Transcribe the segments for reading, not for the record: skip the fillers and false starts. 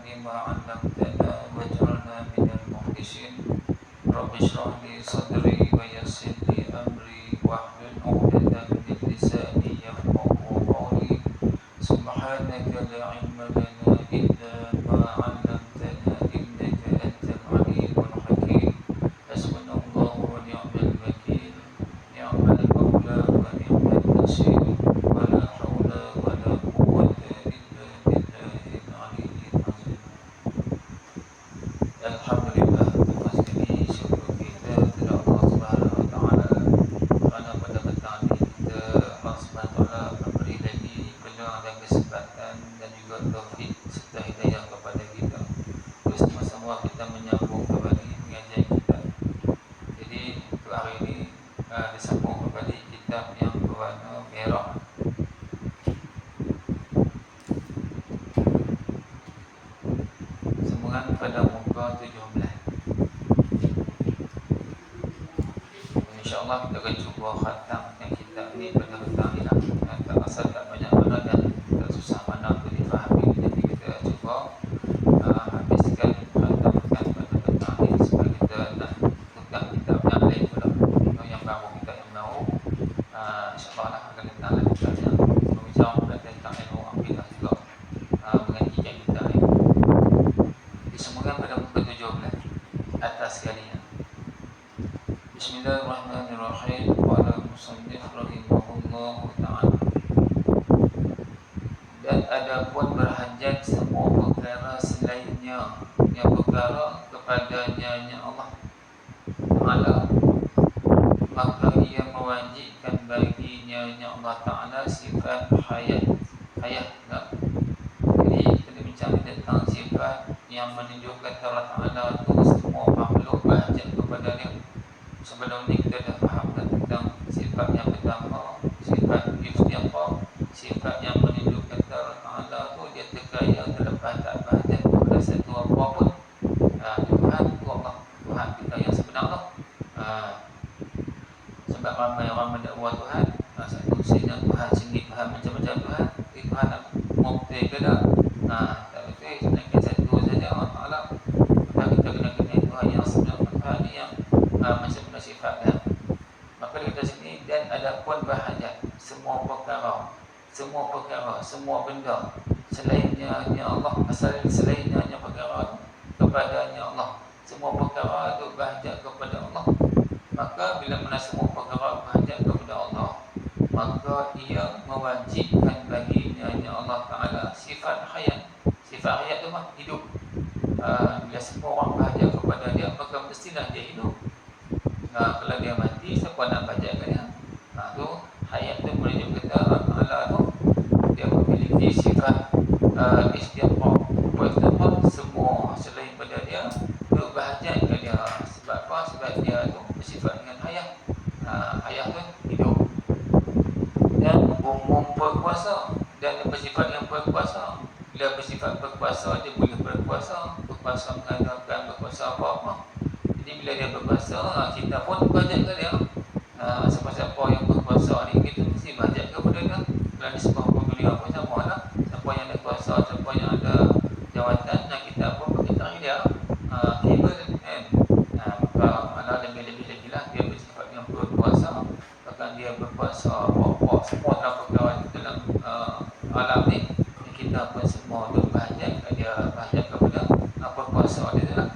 لما علمتنا واجعلنا من المخلصين. رب اشرح لي صدري ويسر لي أمري واحلل عقدة من لساني يفقهوا قولي. سبحانك لا علم لنا إلا ما علمتنا إنك أنت العليم الحكيم. حسبنا الله ونعم الوكيل، نعم المولى ونعم النصير، ولا حول ولا قوة إلا بالله العلي العظيم. Alhamdulillah, lepas sekali syukur kita kepada Allah Subhanahu Wa Taala kerana pada petang ini kita Allah Subhanahu Wa Taala memberi lagi peluang dan kesempatan dan juga taufik serta hidayah kepada kita untuk sama-sama kita menyambung kembali pengajian kita. Jadi untuk hari ini disambung kembali kitab yang berwarna merah. Sambungan pada muka 17. InsyaAllah kita akan cuba khatam yang kitab ni pada petang ni lah. Tak rasa tak banyak mana dan tak susah mana untuk difahami. Jadi kita cuba habiskan khatamkan pada petang ni supaya kita nak tukar kitab yang lain pula. Yang baru kita yang baru InsyaAllah lah akan datang lah kitab yang berbicara tentang ilmu akidah juga mengajikan kita ni. Disambungkan pada muka 17 atas sekalian. Bismillahirrahmanirrahim. Qala musannif rahimahullahu ta'ala. Dan adapun berhajat semua perkara selainnya yang perkara kepadanya Allah Ta'ala, maka ia mewajibkan baginya Allah Ta'ala sifat hayat. Jadi kita bincang tentang sifat yang menunjukkan Allah Ta'ala itu semua makhluk berhajat kepada dia. Sebelum ni kita dah faham tentang sifat yang pertama, sifat iftiqah, sifat yang menunjukkan Allah Ta'ala itu dia terkaya terlepas tak berhajat kepada satu apa pun. Tuhan itu Allah, Tuhan kita yang sebenar. Sebab ramai orang mendakwa Tuhan, satu sini Tuhan sini, Tuhan macam-macam Tuhan. Tuhan nak mukti ke tak? Tak betul, sebenarnya satu saja Allah Ta'ala. Kita kena Tuhan yang sebenar, Tuhan yang macam-macam sifat kan. Maka kita sini, dan adapun berhajat semua perkara, semua benda selainnya Allah, selainnya perkara kepadanya Allah, semua perkara itu berhajat kepada Allah. Maka bila mana semua perkara berhajat kepada Allah, maka ia mewajibkan baginya Allah Ta'ala sifat hayat. Sifat hayat itu mah hidup. Bila semua orang berhajat kepada dia, maka mestilah dia hidup. Kalau dia mati, siapa nak berhajat ke dia? Tu hayat tu menunjukkan Allah Ta'ala tu dia memiliki sifat istiqamah. Istiqamah semua selain pada dia tu berhajat ke dia. Sebab apa? Sebab dia tu bersifat dengan hayat. Hayat tu hidup. Dan umum berkuasa, dan bersifat yang berkuasa. Bila bersifat berkuasa, dia boleh berkuasa mengadakan berkuasa apa-apa. Jadi bila dia berkuasa, kita pun berhajat ke dia. Siapa-siapa yang berkuasa ni, kita mesti berhajat kepada dia. Kalau di sebuah dunia pun sama lah. Siapa yang ada kuasa, siapa yang ada jawatan, kita pun berkaitan dia. Kabel kan. Maka malah lebih-lebih lagi lah, dia bersifat yang berkuasa. Bahkan dia berkuasa apa-apa semua dalam perkara dalam alam ni. Kita pun semua tu berhajat kepada berkuasa dia lah.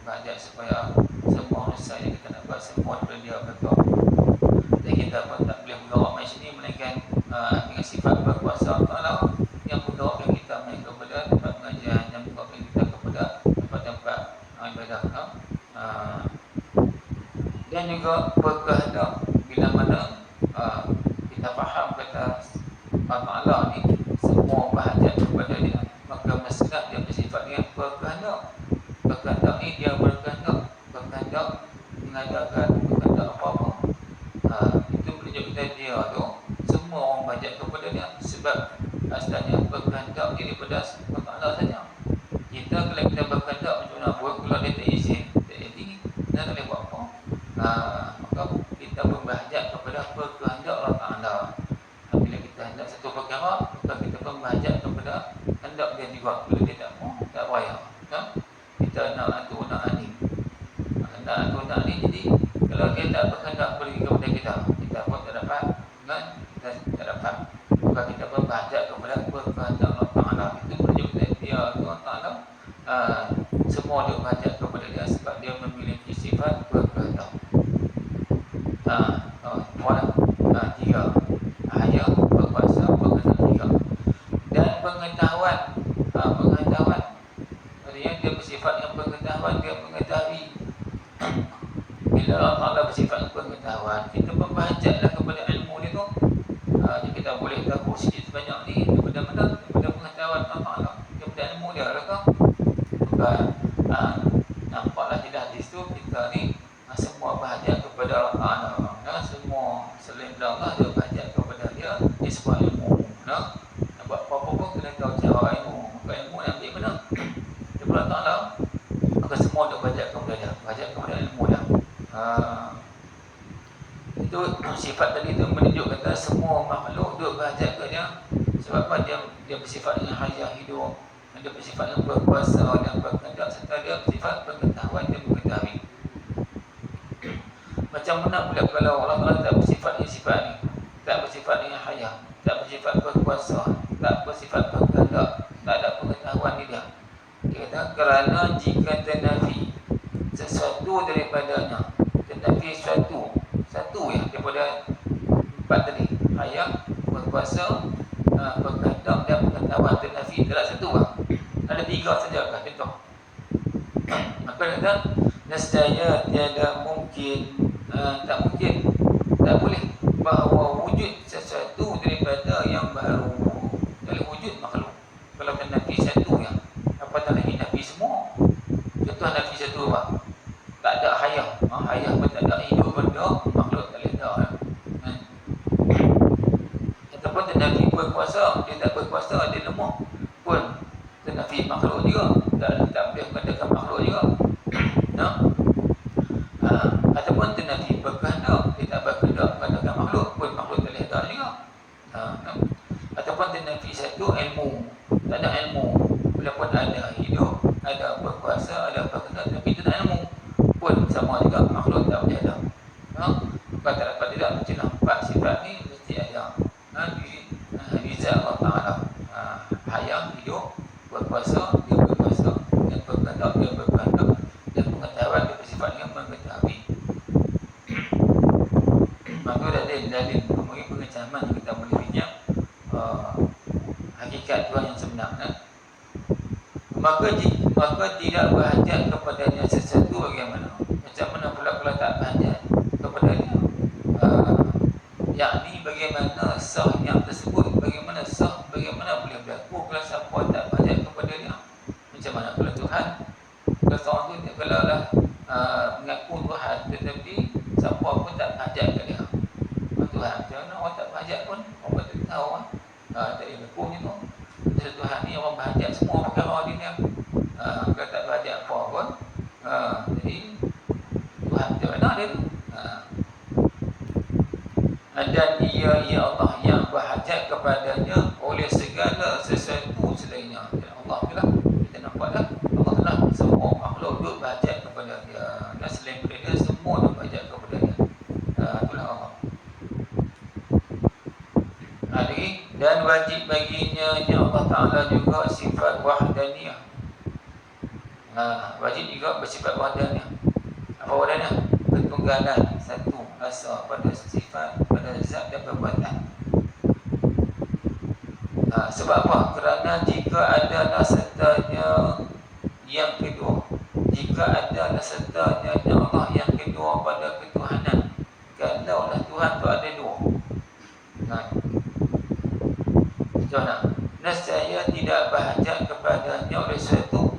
Berhajat supaya semua usaha yang kita nak buat semua daripada dia betul. Dan kita pun tak boleh bergerak main sini melainkan dengan sifat berkuasa Allah yang membawakan kita main kepada tempat pengajian, yang membawakan kita kepada tempat-tempat ibadah. Dan juga berkehendak. Bila mana kita faham kata Allah ni semua berhajat kepada dia, maka mestilah dia bersifat dengan berkehendak. Berkehendak ni dia berkehendak mengadakan berkehendak apa-apa. Itu menunjukkan dia tu semua orang berhajat kepada dia. Sebab asalnya berkehendak daripada Allah saja. Kita kalau kita berkehendak macam mana buat, kalau dia tak izin, tak jadi, kita tak boleh buat apa. Maka kita pun berhajat kepada berkehendak Allah Ta'ala. Bila kita hendak satu perkara, maka kita pun berhajat kepada hendak dia dibuat. Kalau dia tak mau, tak apa payah. Kita nak atuk, nak anik. Nak atuk, nak anik. Jadi kalau dia tak berkehendak beri kepada kita pun tak dapat. Kita tak dapat. Bukan kita pun berhajat kepada berkehendak Allah Ta'ala. Itu menunjukkan dia Allah Ta'ala semua dia berhajat kepada dia sebab dia memiliki sifat berkehendak. Tiga. Haya, berkuasa, berkehendak. Tiga. Dan pengetahuan. Pengetahuan. Maksudnya dia bersifat yang pengetahuan, dia mengetahui. Bila Allah Ta'ala bersifat pengetahuan, kita pun berhajatlah kepada ilmu dia tu. Jadi kita boleh tahu sikit sebanyak ni daripada mana? Daripada pengetahuan Allah Ta'ala, daripada ilmu dia lah kan? Bukan nampaklah di hadis tu kita ni semua berhajat kepada Allah Ta'ala. Semua selain Allah dia berhajat kepada dia sebuah ilmu. Nak buat apa-apa pun kena tahu cara ilmu. Bukan ilmu yang ambil mana? Daripada Allah Ta'ala. Maka semua dia berhajat kepada dia, berhajat kepada ilmu dia. Itu sifat tadi tu menunjuk kata semua makhluk dia berhajat ke dia. Sebab apa? Dia bersifat dengan hayah hidup, dia bersifat yang berkuasa dan berkehendak, serta dia bersifat pengetahuan, dia mengetahui. Macam mana pula kalau Allah Ta'ala tak bersifat dengan sifat ni, tak bersifat dengan hayah, tak bersifat berkuasa, tak bersifat berkehendak, tak ada pengetahuan di dia. Dia kata kerana jika ternafi sesuatu daripadanya, ternafi satu yang daripada empat tadi, hayah, berkuasa, berkehendak dan pengetahuan, ternafi tak ada satu lah. Ada tiga saja kan contoh. Maka dia kata nescaya tiada mungkin, tak mungkin, tak boleh bahawa wujud sesuatu daripada yang baru dalam wujud makhluk. Kalau kan nafi satu yang apa tak lagi nafi semua. Contoh nafi satu apa? Tak ada hayah. Hayah pun tak ada, hidup benda makhluk tak ada. Ataupun nafi berkuasa, dia tak berkuasa, dia lemah pun nafi makhluk juga. Tak boleh mengatakan makhluk juga. Ataupun nafi berkehendak, dia tak berkehendak mengatakan makhluk pun makhluk tak boleh ada juga. Ataupun nafi satu ilmu, tak ada ilmu, walaupun ada hidup, ada berkuasa, ada berkehendak, tapi tak ada ilmu pun sama juga makhluk tak boleh ada. Bukan tak dapat tidak, macam nampak sifat ni mesti ada di zat Allah Ta'ala. Hayat, hidup, berkuasa, dia berkuasa, dan berkehendak, dia berkehendak, dan pengetahuan dia bersifat dengan mengetahui. Maka dalil mengenai pengecaman yang kita boleh minyak hakikat Tuhan yang sebenarnya. Maka tidak berhajat kepadanya sesuatu bagaimana. Macam mana pula kalau tak berhajat kepadanya, yakni bagaimana sahnya tersebut, bagaimana sah, bagaimana boleh berlaku kalau siapa tak berhajat kepada dia. Macam mana kalau Tuhan, kalau seorang tu kalau lah mengaku Tuhan tetapi siapa pun tak berhajat kepada dia. Tuhan macam mana orang tak berhajat pun, orang tak tahu tak boleh berlaku macam tu. Tuhan ni orang berhajat semua perkara dia. Kalau tak berhajat apa pun, jadi Tuhan macam mana dia tu. Dan ia Allah yang berhajat kepadanya oleh segala sesuatu selainnya. Dan Allah tu lah, kita nampak lah, Allah lah semua makhluk duk berhajat kepada dia, dan selain daripada dia semua duk berhajat kepada dia. Itulah Allah. Dan wajib baginya Allah Ta'ala juga sifat wahdaniyah. Wajib juga bersifat wahdaniyah. Apa wahdaniyah? Ketunggalan, satu asa pada sifat, pada zat dan perbuatan. Sebab apa? Kerana jika ada sertanya yang kedua, jika ada sertanya Allah yang kedua pada ketuhanan, kalaulah Tuhan tu ada dua, nescaya tidak berhajat kepadanya oleh sesuatu.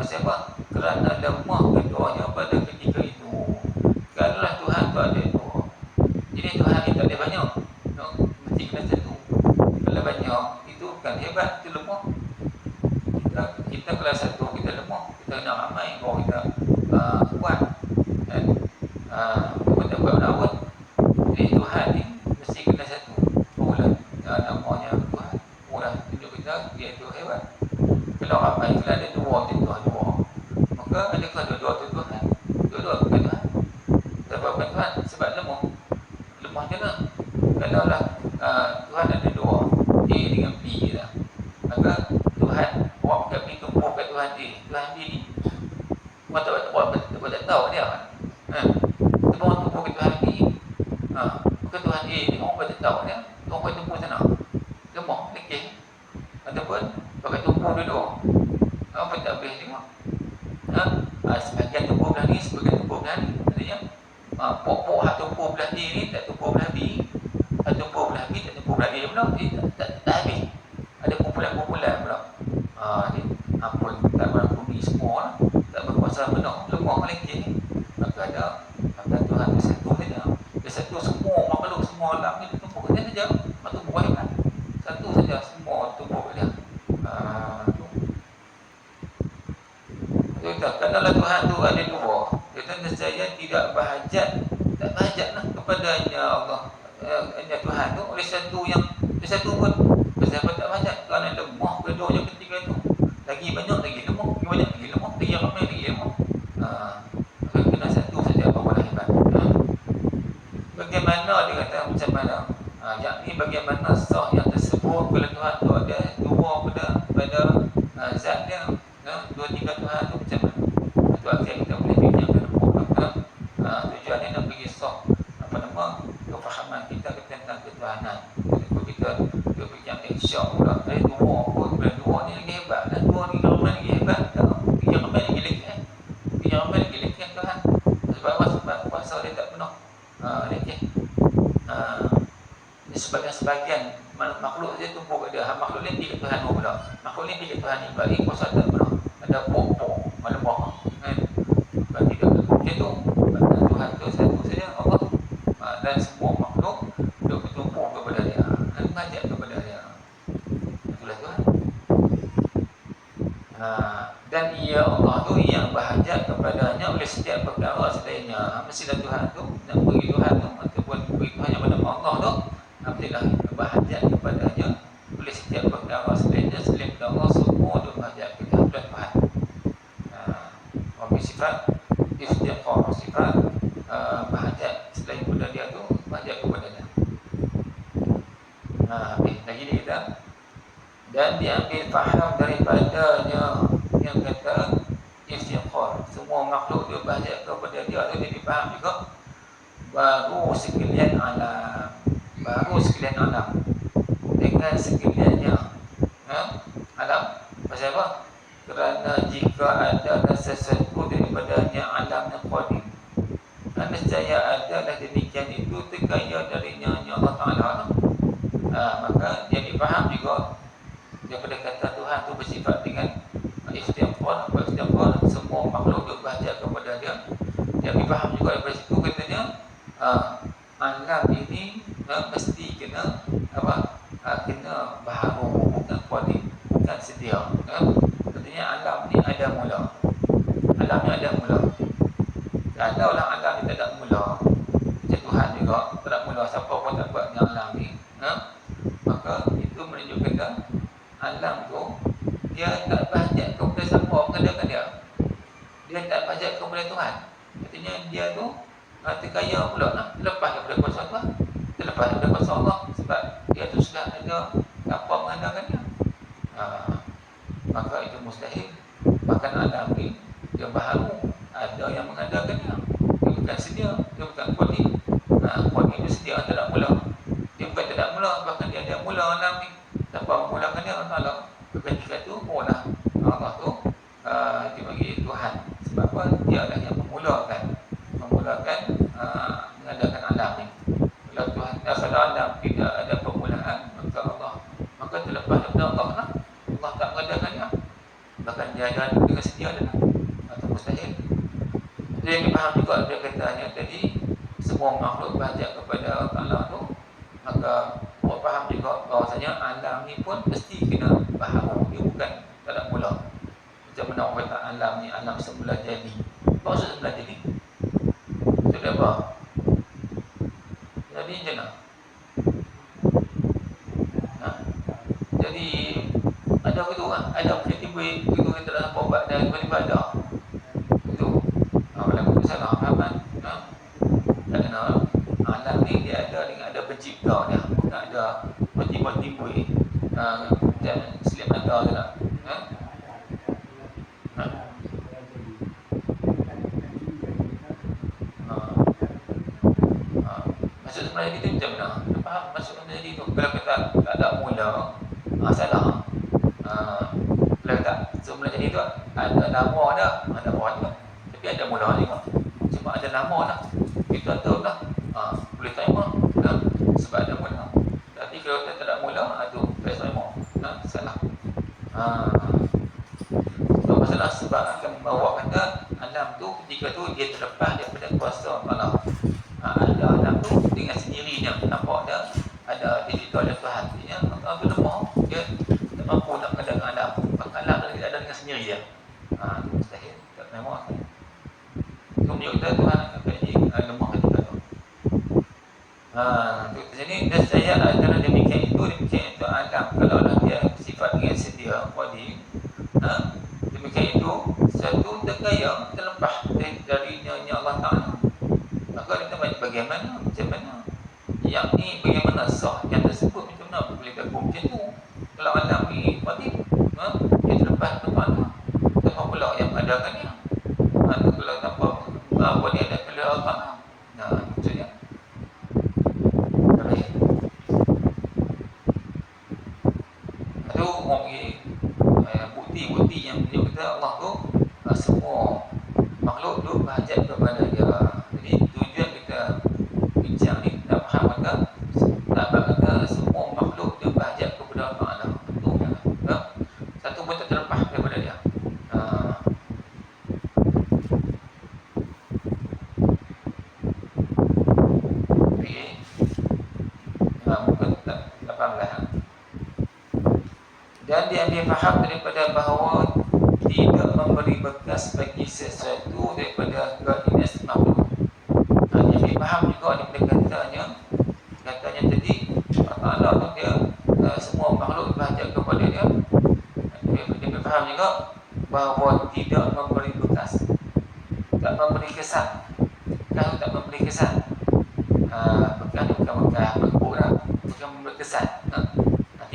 Sebab kerana lemah keduanya pada ketika itu. Kalaulah Tuhan tu ada dua, jadi Tuhan ni tak ada banyak, mesti kena satu. Kalau banyak itu bukan hebat, itu lemah. Kita kalau satu kita lemah, kita nak ramai baru kita kuat. Dan kita buat rawat. Jadi Tuhan ni mesti kena satu. Namanya Tuhan, mula tunjuk kita dia itu hebat. Kalau ramai, kalau ada dua tuan dua, maka adakah dua-dua tu Tuhan? Dua-dua bukan Tuhan. Sebab bukan Tuhan? Sebab lemah. Lemah je lah. Kalau lah Tuhan ada dua, A dengan B lah, maka Tuhan, awak bukan pergi tumpuh kat Tuhan A, Tuhan B ni awak tak tahu dia kan. Sebab orang tumpuh kat Tuhan B, bukan Tuhan A ni, orang tak tahu dia, orang tumpuh sana. Lemah, lekeh. Ataupun pakai tumpuh dulu, apa tak boleh tengok. Sebagian tumpuh belah ni, sebagian tumpuh belah ni. Maksudnya pokok hak tumpuh belah A ni tak tumpuh belah B, hak tumpuh belah B tak tumpuh belah A pula, tak habis. Ada kumpulan-kumpulan pula. Ni ampun, tak berampuni semua lah. Tak berkuasa penuh, lemah lekeh ni. Maka Tuhan tu satu saja. Dia satu, semua makhluk, semua alam ni tumpuh kat dia saja. Tumpuh hebat. Satu saja, semua tumpuh kat dia. Kalau Tuhan tu ada dua, kita nescaya tidak berhajat, tak berhajatlah kepadanya Allah, hanya Tuhan tu oleh satu yang satu pun. Kenapa tak berhajat? Kerana lemah kedua yang ketiga tu. Lagi banyak lagi lemah, lagi banyak lagi lemah, lagi ramai lagi lemah. Kena satu saja bahawa hebat. Bagaimana dia kata macam mana? Yang ni bagaimana sah yang tersebut kalau Tuhan tu ada dua pada zat dia, dua tiga Tuhan tu macam mana? Itu akhirnya kita boleh bincangkan. Tujuan ni nak bagi sah kefahaman kita tentang ketuhanan. Kalau kita bincang insya Allah, dua ni lagi hebat, dan dua ni ramai lagi hebat, tiga ramai lagi lekeh, tiga ramai lagi lekeh Tuhan. Sebab kuasa dia tak penuh lekeh. Sebagian makhluk dia tumpuh kat dia, makhluk lain pergi ke Tuhan pula, makhluk lain pergi ke Tuhan ni, bagi kuasa tak penuh, ada pokok malemah kan, bagi dia macam tu. Tuhan tu satu saja, Allah, dan semua makhluk duk bertumpu kepada dia, dan mengajak kepada dia. Itulah Tuhan. Dan ia Allah tu yang berhajat kepadanya oleh setiap perkara selainnya. Mestilah Tuhan tu nak beri Tuhan tu ataupun beri Tuhan yang bernama Allah tu, mestilah berhajat kepadanya oleh setiap perkara selainnya. Selain Allah semua tu berhajat kepada Tuhan. Sifat istiqamah, sifat berhajat selain pada dia tu, berhajat kepada dia. Lagi ni kita, dan diambil faham daripadanya yang kata istiqamah, semua makhluk dia berhajat kepada dia, tu dia dipaham juga. Baru sekalian alam dengan sekaliannya alam. Pasal apa? Kerana jika ada sesuatu daripadanya alam yang qadim, nescaya adalah demikian itu terkaya darinya Allah Ta'ala, maka dia dipaham juga daripada kata Tuhan tu bersifat dengan istiqamah, semua makhluk dia berhajat kepada dia. Dia dipaham juga daripada situ katanya alam ini mesti kena kena baharu, bukan qadim, bukan sedia. Katanya alam ni ada mula. Alam ni ada mula. Kalau lah alam ni tak ada mula, macam Tuhan juga tak ada mula, siapa pun tak buat dengan alam ni, maka itu menunjukkan alam tu dia tak berhajat kepada siapa mengadakan dia. Dia tak berhajat kepada Tuhan. Katanya dia tu terkaya pula lah, lepas daripada kuasa Tuhan, terlepas daripada kuasa Allah, sebab dia tu sudah ada apa mengadakan dia. Maka itu mustahil. Bahkan alam ni dia baharu, ada yang mengadakan dia. Dia bukan sedia, dia bukan qadim. Qadim itu sedia, tak ada mula. Dia bukan tak ada mula, bahkan dia ada mula alam ni. Siapa memulakan dia? Allah. Ketika itu mula Allah tu dia bagi Tuhan. Sebab apa? Dia adalah yang memulakan mengadakan alam ni. Kalau Tuhan, kalau alam tidak ada permulaan, maka terlepas daripada Allah lah. Allah tak mengadakan dia, bahkan dia ada dengan sedia dah, atau mustahil. Itu yang dipaham juga dia katanya tadi, semua makhluk berhajat kepada Allah tu, maka orang faham juga bahawasanya alam ni pun mesti kena baharu, dia bukan tak ada mula. Macam mana orang kata alam ni alam semula jadi. Apa maksud semula jadi? Itu dia apa? Jadi macam mana? Jadi ada begitu kan? Ada tiba timbul itu kita dah nampak ubat dan tiba-tiba ada. Itu walaupun salah fahaman. Tak kena. Alam ni dia ada dengan ada pencipta dia. Tak ada timbul-timbul dan silap ada tu tak. Maksud sebenarnya kita macam mana? Faham maksud menjadi itu? Kalau kita tak ada mula, salah. Kalau tak sebenarnya jadi itu ada nama dah, ada nama. Tapi ada mula juga. Cuma ada nama dah. Itu tahu dah. Boleh terima dah. Sebab ada mula. Tapi kalau kita tak ada mula, itu tak terima. Salah. Masalah sebab akan membawa kata alam tu ketika tu dia terlepas daripada kuasa Allah. Ada alam tu dengan sendirinya nampak ada digital ada Tuhan. Dia Allah tu lemah, dia tak mampu nak mengendalikan alam. Maka alam tu ada dengan sendiri dia. Mustahil, tak memang. Kemudian kita Tuhan akan kaji lemah ketika tu. Untuk sini dan saya antara demikian itu alam kalau dia sifat dengan sedia qadim. Demikian itu satu tergaya terlepas darinya Allah Ta'ala. Maka kita banyak bagaimana macam mana yang ni bagaimana sah yang tersebut macam mana boleh gabung macam tu. Kalau alam ni qadim dia terlepas tempat tanpa pula yang adakan dia. Kalau tanpa apa dia ada kepada Allah Ta'ala. Maksudnya itu bukti-bukti yang menunjuk kita Allah tu semua makhluk tu berhajat kepada dia. Jadi tujuan kita bincang ni nak faham kata semua makhluk tu berhajat kepada Allah Ta'ala. Satu pun tak terlepas daripada dia. Mungkin tak faham lah. Dan dia faham daripada bahawa tidak memberi bekas bagi sesuatu daripada kainas makhluk. Yang dia faham juga daripada katanya tadi Allah tu dia semua makhluk berhajat kepada dia. Dia faham juga bahawa tidak memberi bekas, tak memberi kesan. Kalau tak memberi kesan, bekas bukan bekas, bukan memberi kesan.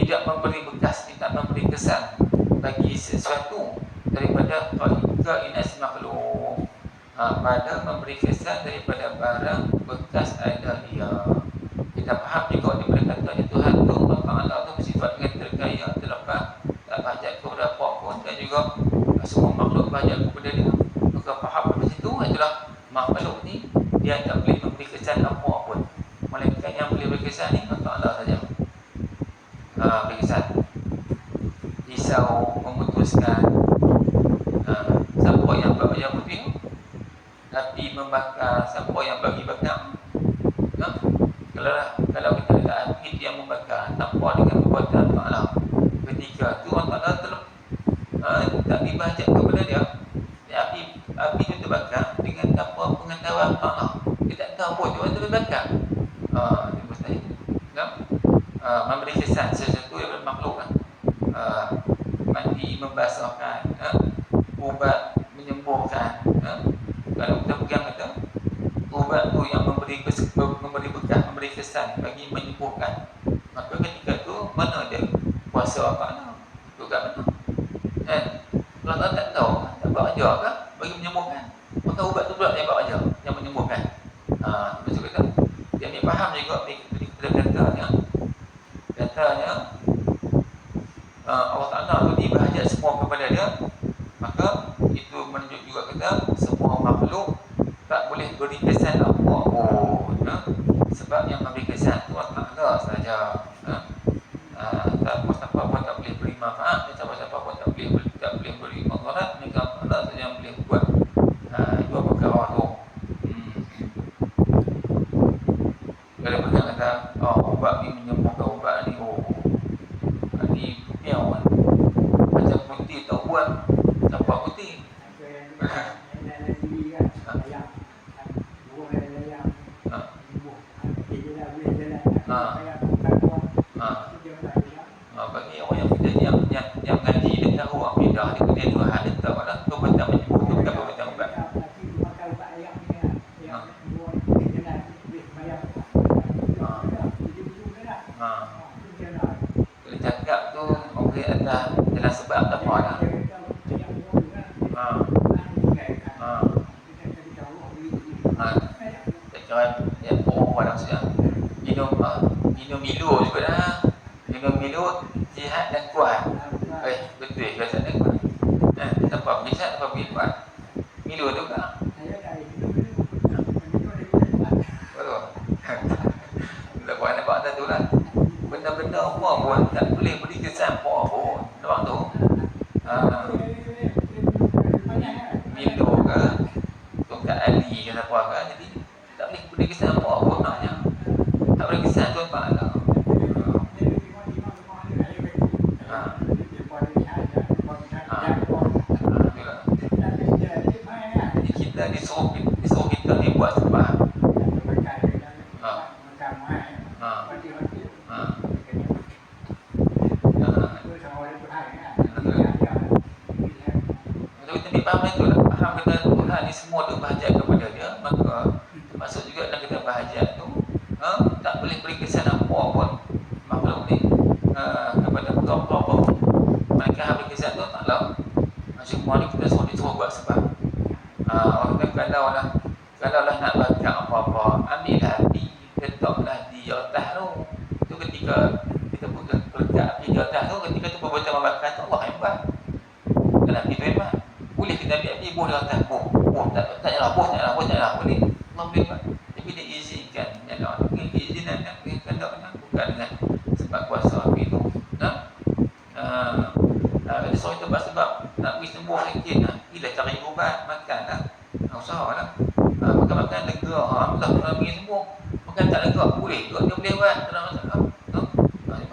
Tidak memberi bekas, tidak memberi kesan bagi sesuatu daripada kainas makhluk. Pada memberi kesan daripada barang bekas ada dia. Kita faham juga daripada katanya Tuhan tu Allah tu bersifat dengan tergaya, terlepas, tak berhajat kepada apapun dan juga semua makhluk berhajat kepada dia. Maka faham dari situ itulah makhluk ni dia tak boleh memberi kesan apapun. Melainkan yang boleh beri kesan ni Allah saja. Berkesan risau, memutuskan. Siapa yang bagi yang putih, api membakar. Siapa yang bagi bakar? Kalau kita ada api yang membakar tanpa dengan perbuatan Allah, ketika tu Allah tak dibahajat kepada dia. Api itu terbakar dengan tanpa pengetahuan Allah. Dia tak tahu pun dia terbakar. Dia mustahil. Memberi kesan sesuatu yang makhluk mandi membasuhkan, ubat menyembuhkan. Kalau kita pegang kata ubat tu yang memberi bekas, memberi kesan bagi menyembuhkan, maka ketika tu mana dia kuasa apa tu kat mana? Kalau Allah tak tahu, tak buat aja ke bagi menyembuhkan, maka ubat tu pula yang buat aja yang menyembuhkan. Maksud kita dia ni faham juga katanya Allah Ta'ala tu dibahajat semua kepada dia. Maka itu menunjuk juga kita semua makhluk tak boleh beri kesan apapun. Sebab yang memberi kesan tu Allah Ta'ala sahaja. Siapa pun tak boleh beri manfaat, siapa pun tak boleh beri madarat. Maka Allah sahaja yang boleh buat dua perkara tu. Kalau pegang kata ubat ni menyembuhkan, ubat ni ni piau kan, macam putih tak buat nampak putih. Bagi orang yang ngaji dia tahu akidah tak apa dah. Ha. Ha. Ha. Tak kira yang orang maksudnya minum Milo juga dah. Minum Milo sihat dan kuat. Betul ke tak kuat? Tanpa bisa tanpa kuat. Milo tu kan. Betul. Tak buat nampak tak tu lah. Benda-benda apa pun tak boleh beri kesan apa pun. Nampak tu. Milo ke Tongkat Ali ke apa ke. Jadi tak boleh beri kesan apa pun maknanya. Tak boleh kesan tu nampak tak. Kita disuruh kita ni buat sebab kita faham itu lah. Faham kata Tuhan ni semua tu bahagia kepada dia, maka termasuk juga dalam kita bahagia tu tak boleh beri kesan apa pun makhluk ni kepada apa-apa. Mereka habis kesan tu taklah semua ni kita disuruh buat sebab orang kata kalau lah nak bakar apa-apa, ambillah api, letaklah di atas tu. Tu ketika kita letak api di atas tu, ketika tu betul membakar tu, Allah hebat. Kalau api tu hebat, boleh kita ambil api, buh di atas, buh tak nyala, boleh. Allah boleh buat. Tapi dia izinkan nyala. Izinan nak bukan dengan sebab kuasa api tu. Ada seorang tu buat sebab nak pergi sembuh sakit, bila cari ubat, makan lah, usaha lah, makan lega, alhamdulillah kalau pergi sembuh. Makan tak lega, boleh juga dia boleh buat, tak ada masalah.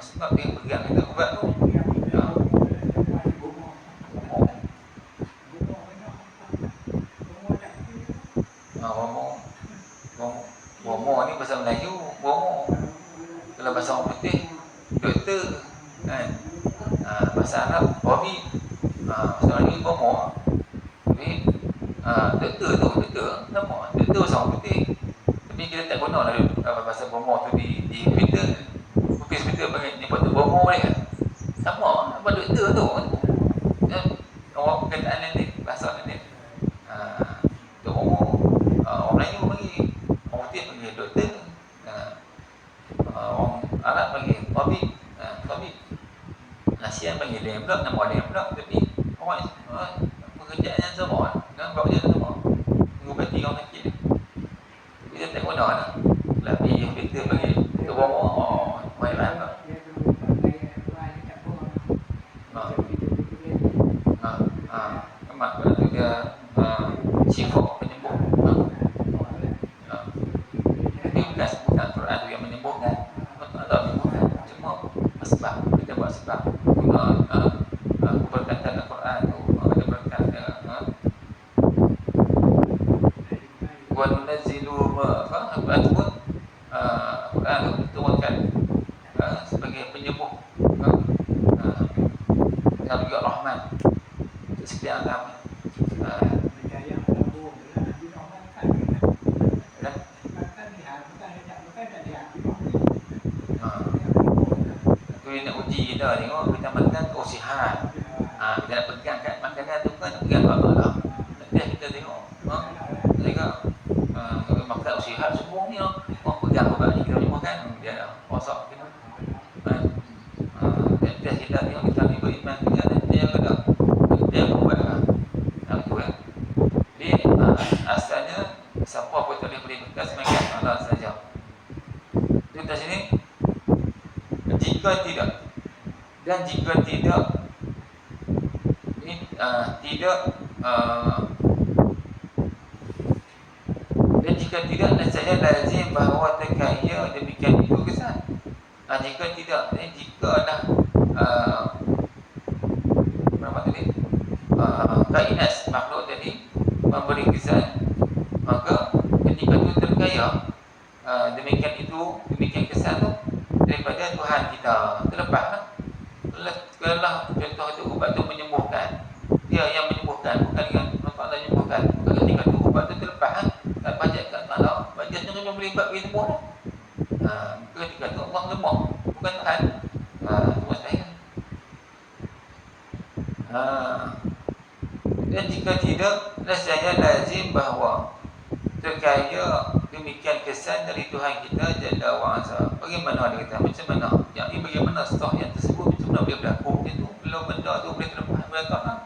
Sebab dia pegang kita ubat tu. Bomo ni bahasa Melayu, bomo. Kalau bahasa orang putih, doktor kan. Bahasa Arab, Bobby. Bahasa Melayu, bomo. Tapi doktor nama doktor bahasa orang putih. Tapi kita tak guna lah bahasa bomo tu di hospital. Hospital panggil ni patut bomo boleh kan? Sama apa doktor tu. Orang perkataan nanti, bahasa nanti. Tu bomo. Orang Melayu panggil, orang putih panggil doktor. Orang Arab panggil tabib. Nasian panggil dia pula, nama dia pula. Tapi orang pekerjaan yang sama kan, buat kerja sama, mengubati orang sakit. Kita tak guna lah. Tapi kita panggil tu bomo. Baik lah. Mak tu dia sifat penyembuh. Tapi bukan Quran tu yang menyembuhkan. Allah menyembuhkan. Cuma sebab kita buat sebab perkataan Al-Quran tu ada berkata wa nunazzilu Al-Quran tu pun Al-Quran tu turunkan sebagai penyembuh dan juga rahmat setiap alam. Dia nak uji kita, tengok kita makan sihat. Kita nak pegang kat makanan tu kan, nak pegang kat Allah. Nanti kita tengok makan sihat semua ni orang pegang ubat ni, kita makan dia dah rosak kita. Nanti kita tengok kita ni beriman kita, dia kata dia buat lah. Tu kan. Jadi asalnya siapa pun tak boleh bekas makan Allah saja. Kita sini jika tidak dan jika tidak nescaya lazim bahawa terkaya demikian itu kesan. Jika tidak, jika dah berapa tadi kainas makhluk tadi memberi kesan, maka ketika itu terkaya demikian kesan tu daripada Tuhan kita terlepaslah. Kalau contoh itu ubat itu menyembuhkan, dia yang menyembuhkan, bukan dengan Allah menyembuhkan. Maka ketika itu ubat itu terlepas, tak pajak kat Allah, pajak tu yang boleh ubat bagi sembuh. Ketika itu Allah lemah, bukan Tuhan. Itu mustahil. Dan jika tidak, nescaya lazim bahawa terkaya demikian kesan dari Tuhan kita Jalla wa'ala. Bagaimana dia kata? Macam mana? Yang ini bagaimana sah yang tersebut? Macam mana boleh berlaku? Itu kalau benda tu boleh terlepas belakang lah.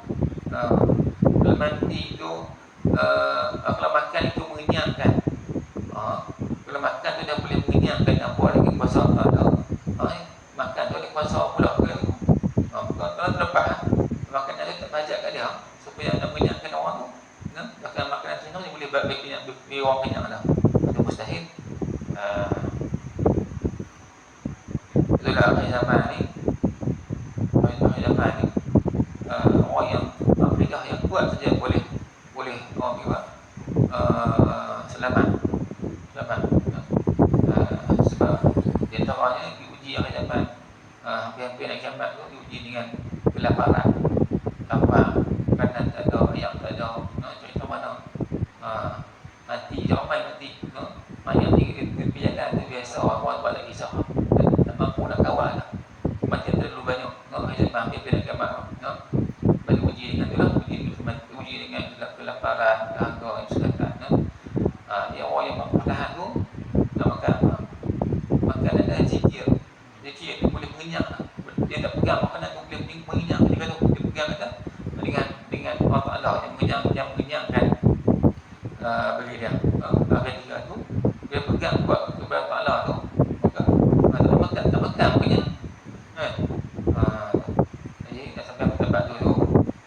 Kalau mandi itu kalau makan itu mengenyangkan. Kalau makan tu dah boleh mengenyangkan. Apa lagi kuasa tak ada. Makan tu ada kuasa pula. Kalau terlepas makanan tu tak bajak kat dia supaya nak mengenyangkan orang tu. Bahkan makanan senang dia boleh bagi orang kenyang dah. Itu mustahil. Itulah akhir zaman ni. Akhir zaman ni orang yang akidah yang kuat saja boleh orang kira selamat. Sebab di antaranya diuji akhir zaman, hampir-hampir nak kiamat tu diuji dengan kelaparan, lapar, makanan tak ada, ayam tak ada. Contoh mana mati, ramai mati. Mayat ni di jalan tu biasa orang buat tak kisah, tak mampu nak kawal lah. Mati terlalu banyak. Akhir zaman hampir nak kiamat. Bagi uji dengan tu lah, uji dengan kelaparan, dahaga, kesihatan. Yang orang yang mampu tahan tu nak makan makanan dan zikir tu boleh mengenyang lah. Dia tak pegang makanan tu boleh mengenyang. Dia kata dia pegang kata dengan Allah Ta'ala yang mengenyangkan bagi dia. Akhir tiga tu dia pegang buat kepada Allah Ta'ala tu, maka tak pegang punya. Jadi nak sampai pendapat tu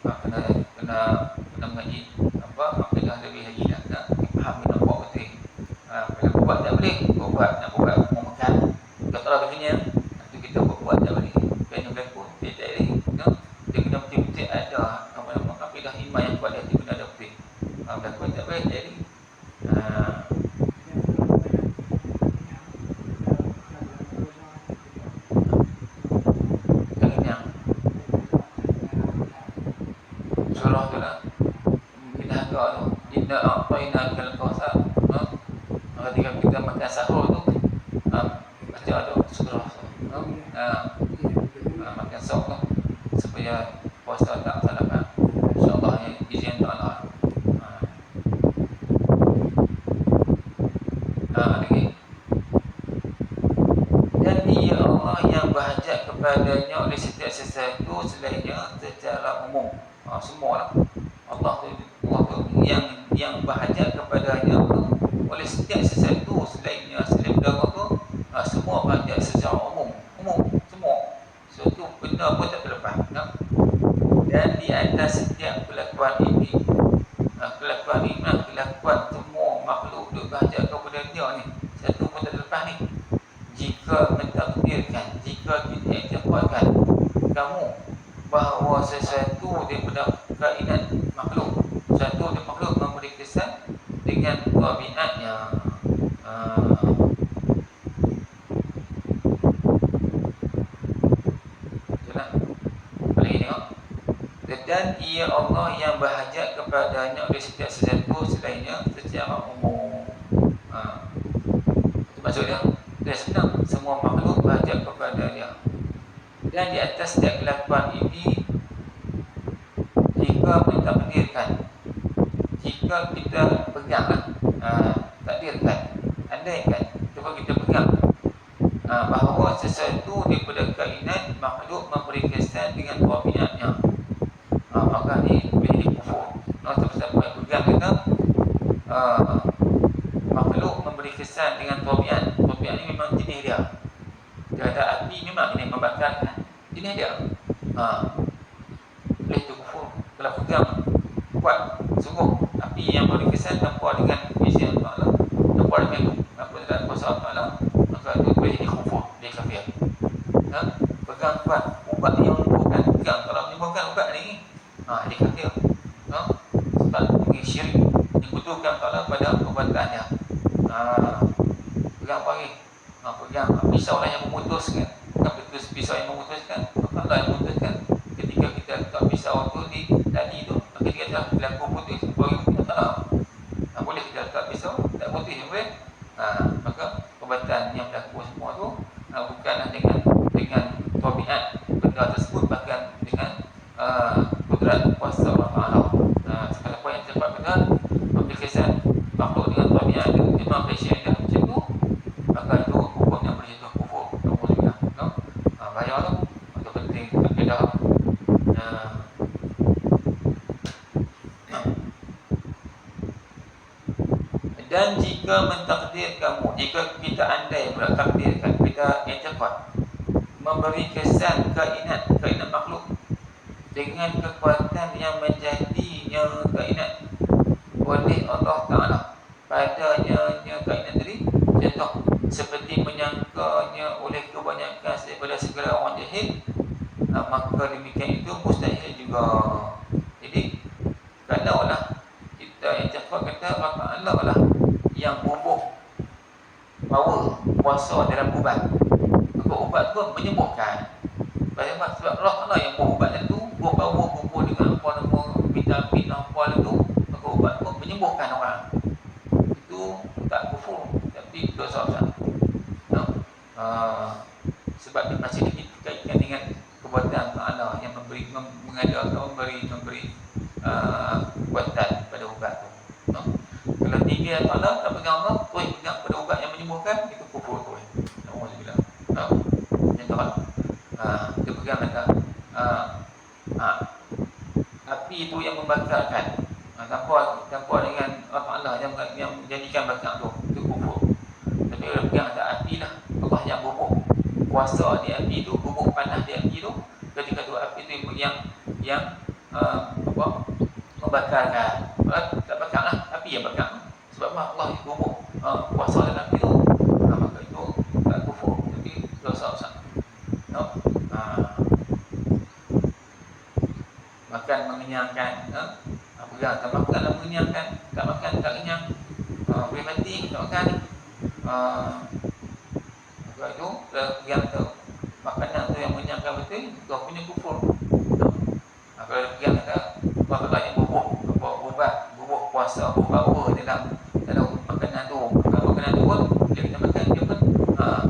kena mengaji akidah lebih lagi nak faham nak buat betul. Kalau buat tak boleh, nak buat mau makan kalau tak begini tu kita buat tak boleh. Kena berlaku dia tak boleh. Dia kena betul-betul ada akidah iman yang kuat, dia kena ada betul. Berlaku tak boleh jadi surah tu lah. Kita agak tu inna a'tayna kal kautsar. Ketika kita makan sahur tu baca tu surah tu. Makan sahur tu supaya puasa tak salah. InsyaAllah izin Allah. Lagi. Dan ia Allah yang berhajat kepadanya oleh setiap sesuatu selainnya secara umum. Semua lah. Allah tu yang berhajat kepadanya oleh setiap sesuatu selainnya selain Allah tu semua berhajat secara umum semua. Suatu benda pun tak terlepas. Dan di atas setiap kelakuan ini kelakuan semua makhluk duk berhajat kepada dia ni, satu pun tak terlepas ni. Jika mentakdirkan, jika kita iktiqadkan kamu bahawa sesuatu daripada kainan makhluk, satu daripada makhluk memberi kesan dengan tabiatnya. Itulah. Boleh tengok. Dan ia Allah yang berhajat kepadanya oleh setiap sesuatu selainnya secara umum. Itu maksudnya dia senang, semua makhluk berhajat kepada dia. Dan di atas setiap kelakuan ini, jika kita takdirkan, jika kita peganglah, takdirkan, andaikan, cuba kita pegang bahawa sesuatu daripada kainan makhluk memberi kesan dengan tabiatnya, maka ni boleh dikufur. Sampai pegang kita makhluk memberi kesan dengan tabiat. Tabiat ni memang jenis dia. Dia ada api memang jenis membakar kan? Jenis dia. Boleh tu kufur. Kalau pegang kuat sungguh api yang beri kesan tanpa dengan izin Allah, tanpa dengan kuasa Allah, maka itu boleh dikufur, dia kafir. Pegang kuat ubat yang bukan pegang, kalau menyembuhkan ubat ni dia kafir. Sebab ini syirik, dikutukan Allah pada perbuatannya. Pegang apa lagi? Pegang pisau lah yang memutuskan. Bukan pisau yang memutuskan, Allah yang memutuskan. Ketika kita letak pisau tu di tadi tu, ketika kita berlaku putih, bagi kita tak tahu. Boleh kita letak pisau, tak putih boleh. Maka perbuatan yang berlaku semua tu bukanlah dengan tabiat benda tersebut, bahkan dengan kudrat kuasa Allah Ta'ala. Siapa yang cepat betul memberi kesan makhluk dengan tabiat dia, memang passion dia macam tu, maka itu hukumnya berjatuh kufur. Alhamdulillah. Bahaya tu. Itu penting akidah. Dan jika mentakdir kamu, jika kita andai pula takdirkan, kita i'tiqad memberi kesan kainat makhluk dengan kekuatan yang menjadinya kainat oleh Allah Ta'ala padanya kainat tadi, contoh seperti menyangkanya oleh kebanyakan daripada segala orang jahil, maka demikian itu mustahil juga. Jadi kalaulah kita i'tiqad kata Allah Ta'ala lah yang bubuh power kuasa dalam ubat, maka ubat pun menyembuhkan. Sebab Allah Ta'ala yang bubuh ubat itu, bubuh power, bubuh dengan apa nama vitamin apa itu, maka ubat pun menyembuhkan orang. Itu tak kufur, tapi dosa besar. Sebab dia masih dikaitkan dengan kekuatan Allah yang memberi kekuatan pada ubat tu. Kalau tinggi Allah tak pegang Allah, terus pegang pada ubat yang menyembuhkan, itu kufur tu. Alhamdulillah. Contoh dia pegang kata api itu yang membakarkan, tanpa dengan Allah yang menjadikan bakar tu, itu kufur. Tapi kalau pegang kata api lah, Allah yang bubuh kuasa di api itu, bubuh panas di api itu, ketika tu api itu yang membakarkan. Tak bakar lah, api yang bakar. Sebab Allah yang bubuh kuasa dalam api itu, maka itu tak kufur, tapi dosa besar. Makan mengenyangkan, pegang tak makan dan mengenyangkan, tak makan tak kenyang, boleh mati tak makan. Maka itu pegang tu makanan tu yang mengenyangkan betul, kau punya kufur. Kalau pegang kata Allah yang bubuh kuasa, bubuh dalam makanan tu, makanan tu pun bila kita makan dia pun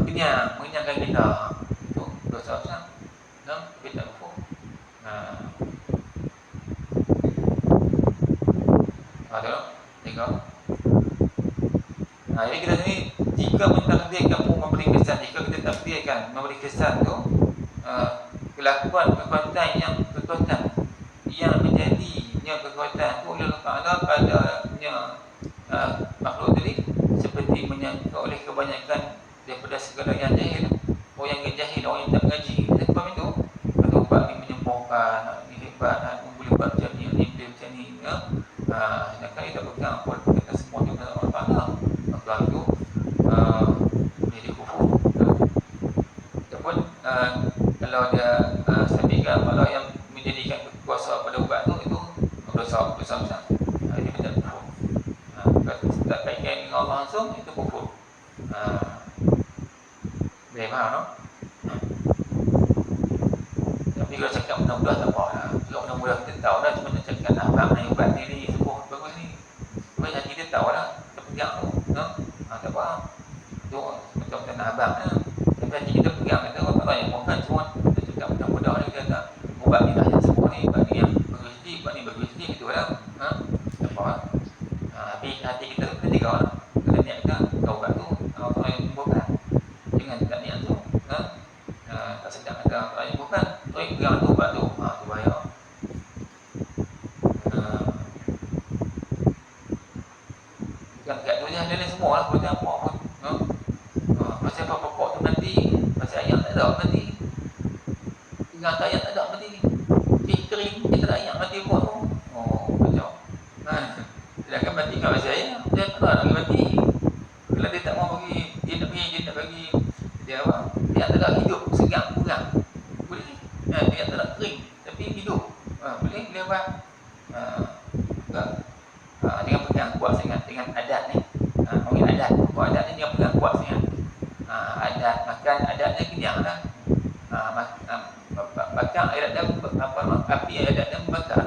kenyang, mengenyangkan kita. Itu dosa besar. Kita kufur. Tengok. Jadi kita sini, jika mentakdirkan kamu memberi kesan, jika kita takdirkan memberi kesan tu, kelakuan kekuatan yang menjadinya kekuatan tu oleh Allah Ta'ala padanya makhluk tadi, seperti menyangka oleh kebanyakan daripada segala yang jahil, orang yang jahil, orang yang tak mengaji. Sebab itu kata ubat ni menyembuhkan, ni hebat, boleh buat macam ni, boleh macam ni. Sedangkan dia tak pegang apa kita semua ni kepada Allah Ta'ala, maka itu menjadi kufur. Ataupun kalau dia sampaikan Allah yang menjadikan kuasa pada ubat tu, itu dosa besar. Dia menjadi kufur. Kalau tak kaitkan dengan Allah langsung, itu kufur. Boleh faham tak? Tapi kalau cakap mudah-mudah tak apa lah. Kalau mudah-mudah kita tahu dah, cuma nak cakap abang ni ubat ni sembuh bagus ni, supaya kita tahu lah, kita pegang tu, tak apa. Tu macam abang lah. Tapi hati kita pegang, kata orang tak tahu yang bukan, cuma kita cakap mudah-mudah ni, kita kata ubat ni lah yang sembuh ni, ubat ni yang bagus sedih, ubat ni bagus sedih, gitu lah. Tak apa lah. Tapi hati kita tiga lah. Kita niat kita, ubat tu Allah yang sembuhkan. Jangan tak niat tu, tak sedap kata Allah yang sembuhkan, terus pegang tu ubat tu, tu bahaya. Kat tu je, dia ni semua lah, boleh apa pun. Pasal apa pokok tu mati, pasal ayam tak ada mati, pegang ayam tak ada mati, kering, kita tak ayam mati pokok tu. Macam sedangkan mati kat pasal ayam, dia tak nak mati. Kalau dia tak mau bagi, dia nak bagi dia apa, dia tak ada hidup, segang, kurang, boleh. Dia tak nak kering, tapi hidup, boleh apa. Dengan pegang kuat sangat dengan adat ni. Orang adat, buat adat ni dia pegang kuat sangat. Adat makan, adatnya kenyang lah. Bakar adat dia api adat dia membakar.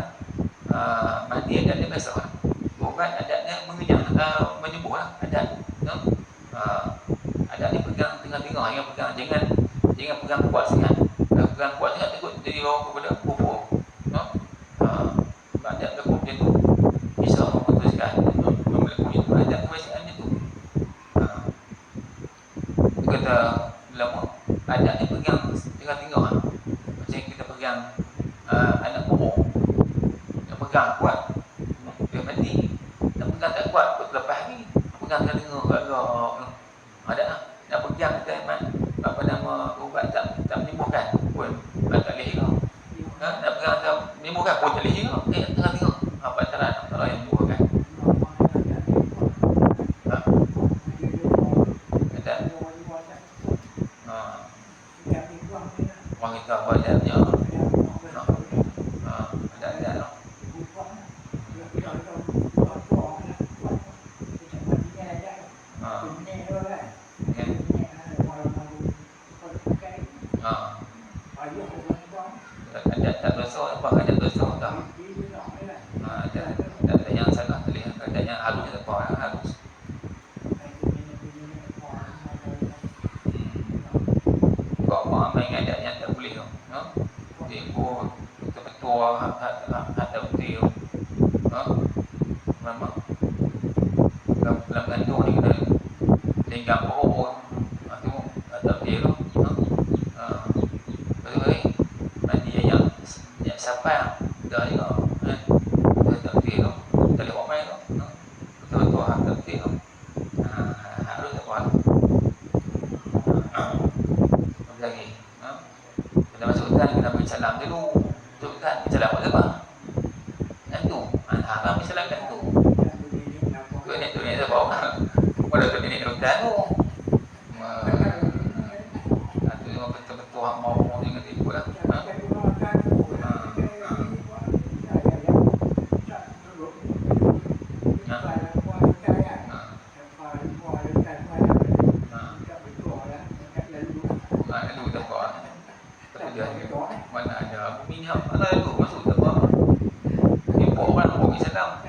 Mandi adat dia biasa lah. Ubat adatnya mengenyang, menyembuh lah adat. Adat ni pegang tengah-tengah, jangan pegang kuat sangat. Kalau pegang kuat sangat takut jadi bawa kepada kufur. pegang kuat dia mati. Nak pegang tak kuat lepas ni pegang telinga agak ada lah. Nak pegang apa nama ubat tak menimbulkan pun tak boleh juga. Nak pegang tak menimbulkan pun tak boleh juga. Tengok apa antara yang menimbulkan. Orang kita apa adabnya ada lah. Ada tak dosa apa ada dosa tak? Ada yang salah terlihat, ada yang halus tak apa halus. Kau apa main adanya tak boleh no? Dia pun betul-betul ada betul. Memang dalam kandung ni kena tinggal pohon tu ada dia tu. Betul nanti yang siapa dah juga ada dia tu tak boleh buat main tu. Betul-betul ada dia tu. Harus tak buat. Lagi kita masuk hutan kita ambil salam dulu masuk hutan salam apa kan tu haram salam kan tu ni saya bawa pada tu ni hutan tu tu memang betul-betul mau dengan ibu lah mana ada minyak mana tu masuk tak apa import kan orang Islam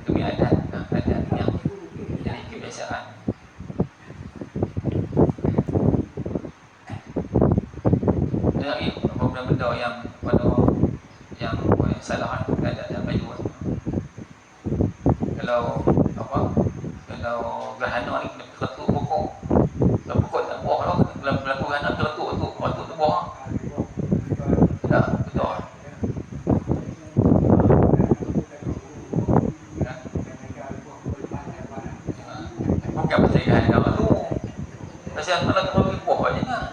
demi adat yang jadi kebiasaan dan benda-benda yang salah ada baju kalau gerhana ni kena ketuk pokok. Kalau pokok tak buah lah, kalau berlaku gerhana ketuk tu buah. Tak, betul. Bukan pasal gerhana tu. Pasal mana tu bagi buah je lah.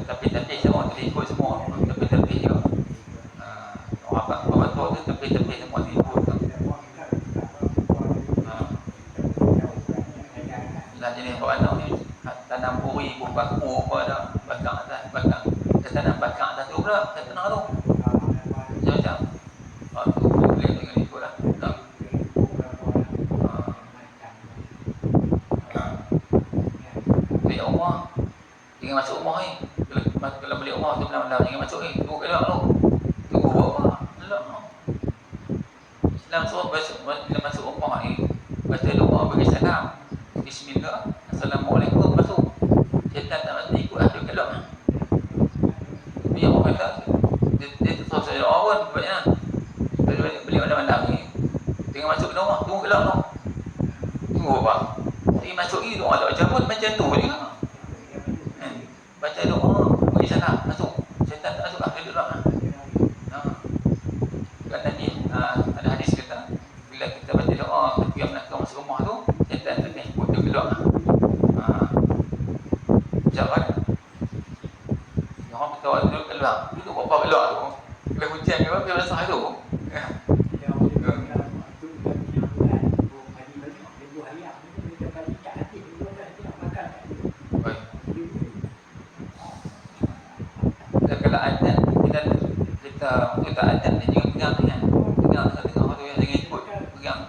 Tapi semua tu ikut semua. Tapi je. Orang tua tu tepi-tepi semua diikut tu. Lah jenis orang ni tanam puri, baku apa dah, bakang atas, bakang. Dia tanam bakang atas tu pula, tak tenang tu. Macam-macam. Tu boleh dengan ikut lah. Beli rumah, jangan masuk rumah ni. Kalau beli rumah tu malam-malam, jangan masuk ni. Tunggu kat dalam tu. Tunggu apa? Islam suruh bila masuk rumah ni baca doa bagi salam. Bismillah, Assalamualaikum masuk. Syaitan tak mesti ikut ada kelak. Biar orang kata dia tu saya doa pun buatnya. Beli malam-malam ni tengok masuk ke rumah, tunggu kelak tu. Tunggu apa? Tapi masuk ni doa tak baca pun macam tu juga. Baca doa bagi salam masuk. Syaitan tak masuk lah, dia duduk lah. Kan tadi ada hadis kata bila kita baca doa ketika nak masuk rumah tu syaitan tak akan ikut dia keluar. Jangan orang ketawa duduk keluar duduk apa keluar tu bila hujan ke apa dia basah tu dan kalau adat kita adat ni jangan pegang tangan pegang tu yang jangan ikut pegang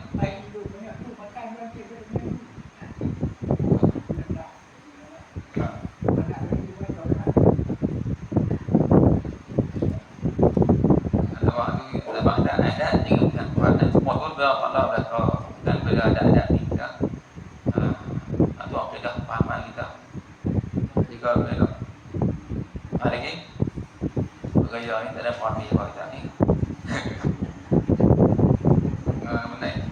sebab ada adat jangan pegang dan semua tu Allah dah tahu dan bila ada adat ni kita tu akidah pahaman kita jika bila lagi bergaya ni tak ada fahami apa kita ni menaik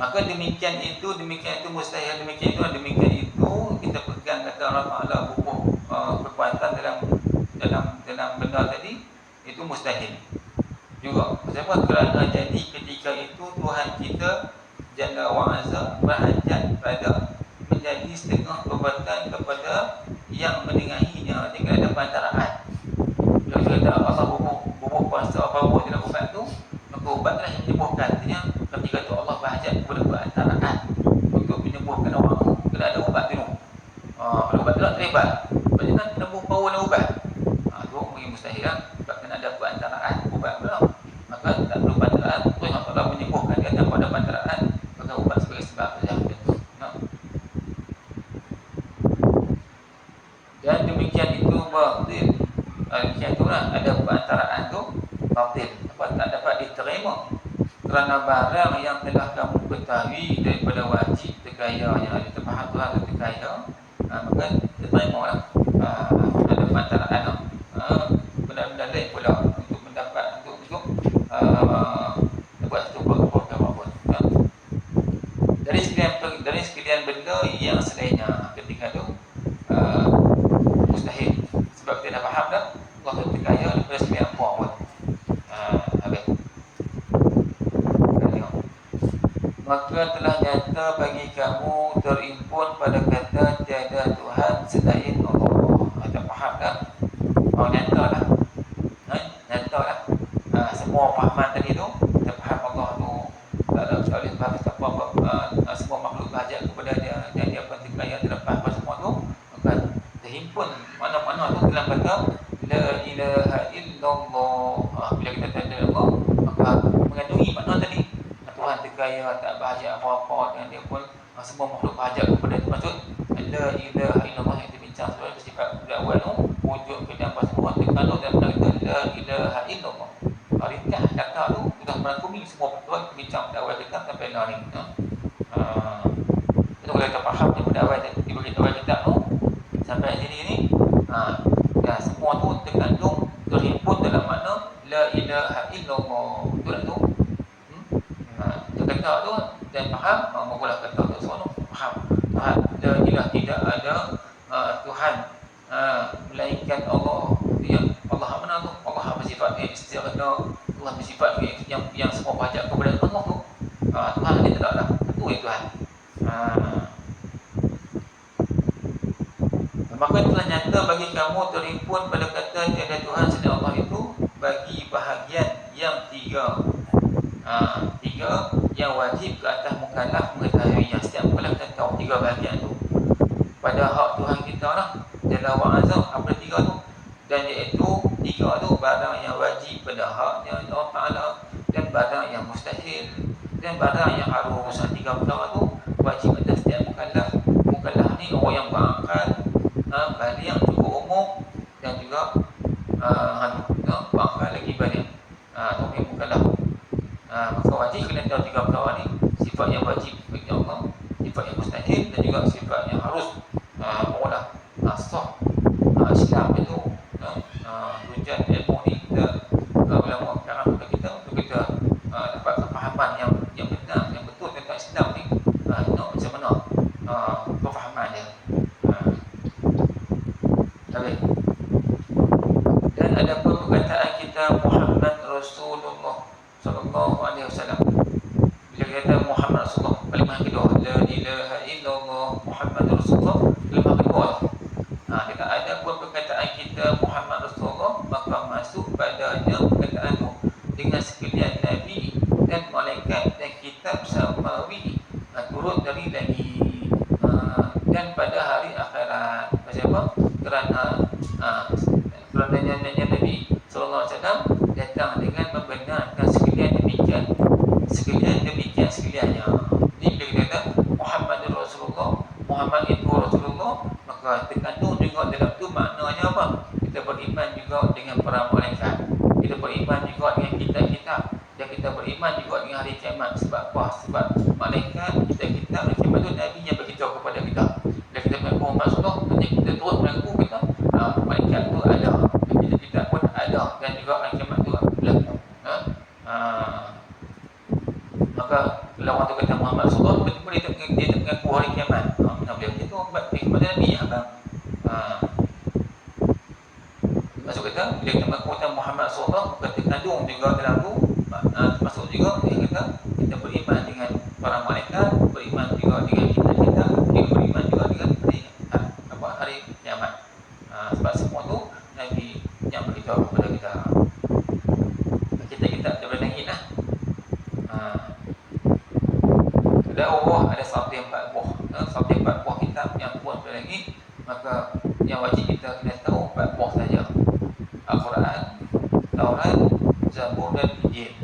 Maka demikian itu mustahil, demikian itu kita pegang kata Allah Taala bubuh kekuatan dalam benda tadi, itu mustahil juga. Sebab kerana jadi ketika itu Tuhan kita Jalla wa'azza berhajat pada menjadi setengah perbuatan kepada yang menengahinya dengan ada pantaraan. Kalau kata Allah bubuh kuasa apa-apa dalam ubat tu, maka ubatlah yang menyembuhkan. Artinya ketika tu Allah berhajat kepada pantaraan untuk menyembuhkan orang tu, kena ada ubat tu. Kalau ubat tu nak terlibat, macam menempuh power dan ubat. Tu mungkin mustahil lah. Sebab kena ada pantaraan ubat pula. Maka tak perlu pantaraan, Tuhan Allah menyembuhkan dia tanpa ada pantaraan, maka ubat sebagai sebab saja. Dan demikian itu batil. Demikian itulah ada perantaraan tu batil, tak dapat diterima kerana barang yang telah kamu ketahui daripada wajib terkaya yang ada terfaham Tuhan itu terkaya, maka diterima lah. Ada perantaraan benda-benda lain pula untuk mendapat untuk buat satu program apa. Dari sekalian benda yang selainnya ketika tu mustahil. Sebab kita dah faham dah Allah tu terkaya daripada sekalian apa pun. Habis. Maka telah nyata bagi kamu terimpun pada kata tiada Tuhan selain Allah. Ada faham dah? Nyata lah. Nyata lah. Semua fahaman tadi tu, kita faham Allah tu tak boleh faham apa semua makhluk berhajat kepada dia, dan dia pun terkaya terlepas pada semua tu. Maka terhimpun mana-mana tu dalam kata la ilaha illallah. Bila kita tanda Allah, maka mengandungi makna tadi Tuhan terkaya, tak berhajat apa-apa, dan dia pun semua makhluk berhajat kepada dia. Maksud la ilaha illallah yang dibincang sebagai bersifat dakwah tu wujud kepada semua terkandung dalam kata la ilaha illallah. Ringkas kata tu sudah merangkumi semua perbuatan bincang dakwah kita sampai lah ni. Itu kalau kita faham daripada awal diberi awal kitab tu sampai sini ni, dan semua tu terkandung terhimpun dalam makna la ilaha illallah. Betul tu? Kata tu dan faham, mulalah kata tu semua tu faham. Faham la ilaha, tidak ada Tuhan melainkan Allah. Dia Allah mana tu? Allah bersifat istighna, Allah bersifat yang semua berhajat kepada Allah tu. Tuhan dia tak ada. Itu ya Tuhan. Maka telah nyata bagi kamu terimpun pada kata tiada Tuhan selain Allah itu bagi bahagian yang tiga. Tiga yang wajib ke atas mukallaf mengetahui, yang setiap mukallaf kita tahu tiga bahagian tu. Pada hak Tuhan kita lah, Jalla wa'azza, apa tiga tu? Dan iaitu tiga tu barang yang wajib pada haknya Allah Ta'ala, dan barang yang mustahil, dan barang yang harus. Tiga perkara tu wajib atas setiap mukallaf. Mukallaf ni orang yang berakal, balik yang cukup umur, dan juga berakal lagi balik. Tu yang mukallaf. Maka wajib kena tahu tiga perkara ni, sifat yang wajib bagi Allah, sifat yang mustahil, dan juga sifat yang harus. Barulah sah Islam itu tujuan ilmu ni kita ulama sekarang untuk kita dapat kefahaman yang benar, yang betul tentang Islam ni. Macam mana kefahaman dia. Dan ada pun perkataan kita Muhammad Rasulullah sallallahu alaihi wasallam. Bila kita kata Muhammad Rasulullah, kalimah kedua la ilaha illallah Muhammad Rasulullah, kalimah kedua. Kita ada pun perkataan kita Muhammad Rasulullah, maka masuk padanya perkataan itu dengan sekalian Nabi dan malaikat dan kitab samawi, turut dari lagi, dan pada hari akhirat. Pasal apa? Kerana Nabi sallallahu alaihi wasallam datang dengan membenarkan sekalian demikian sekaliannya. Jadi bila kita kata Muhammad Rasulullah, Muhammad itu Rasulullah, maka terkandung juga dalam tu maknanya apa? Kita beriman juga dengan para malaikat, kita beriman juga dengan kitab-kitab, dan kita beriman juga dengan hari kiamat. Sebab apa? Sebab malaikat, kitab-kitab, hari kiamat tu Nabi yang beritahu kepada kita. Dan kita mengaku Muhammad Rasulullah, nanti kita terus mengaku kita malaikat tu ada, dan kitab-kitab pun ada, dan juga hari kiamat tu berlaku. Maka Kalau orang tu kata Muhammad Rasulullah, tiba-tiba dia tak mengaku hari kiamat. Mana boleh macam tu? Kepada Nabi apa? Maksud kata, bila kita mengaku kata Muhammad Rasulullah, kata kandung juga dalam tu, termasuk juga dia kata kita beriman dengan para malaikat, beriman juga dengan kita, beriman juga dengan hari kiamat. Sebab semua tu Nabi yang beritahu kepada kita. Kita tak boleh nangis lah. Ada Allah, ada 104 buah. 104 buah kitab yang Tuhan berlagi, maka yang wajib kita kena tahu 4 buah saja. Al-Quran, Taurat, Zabur dan Injil.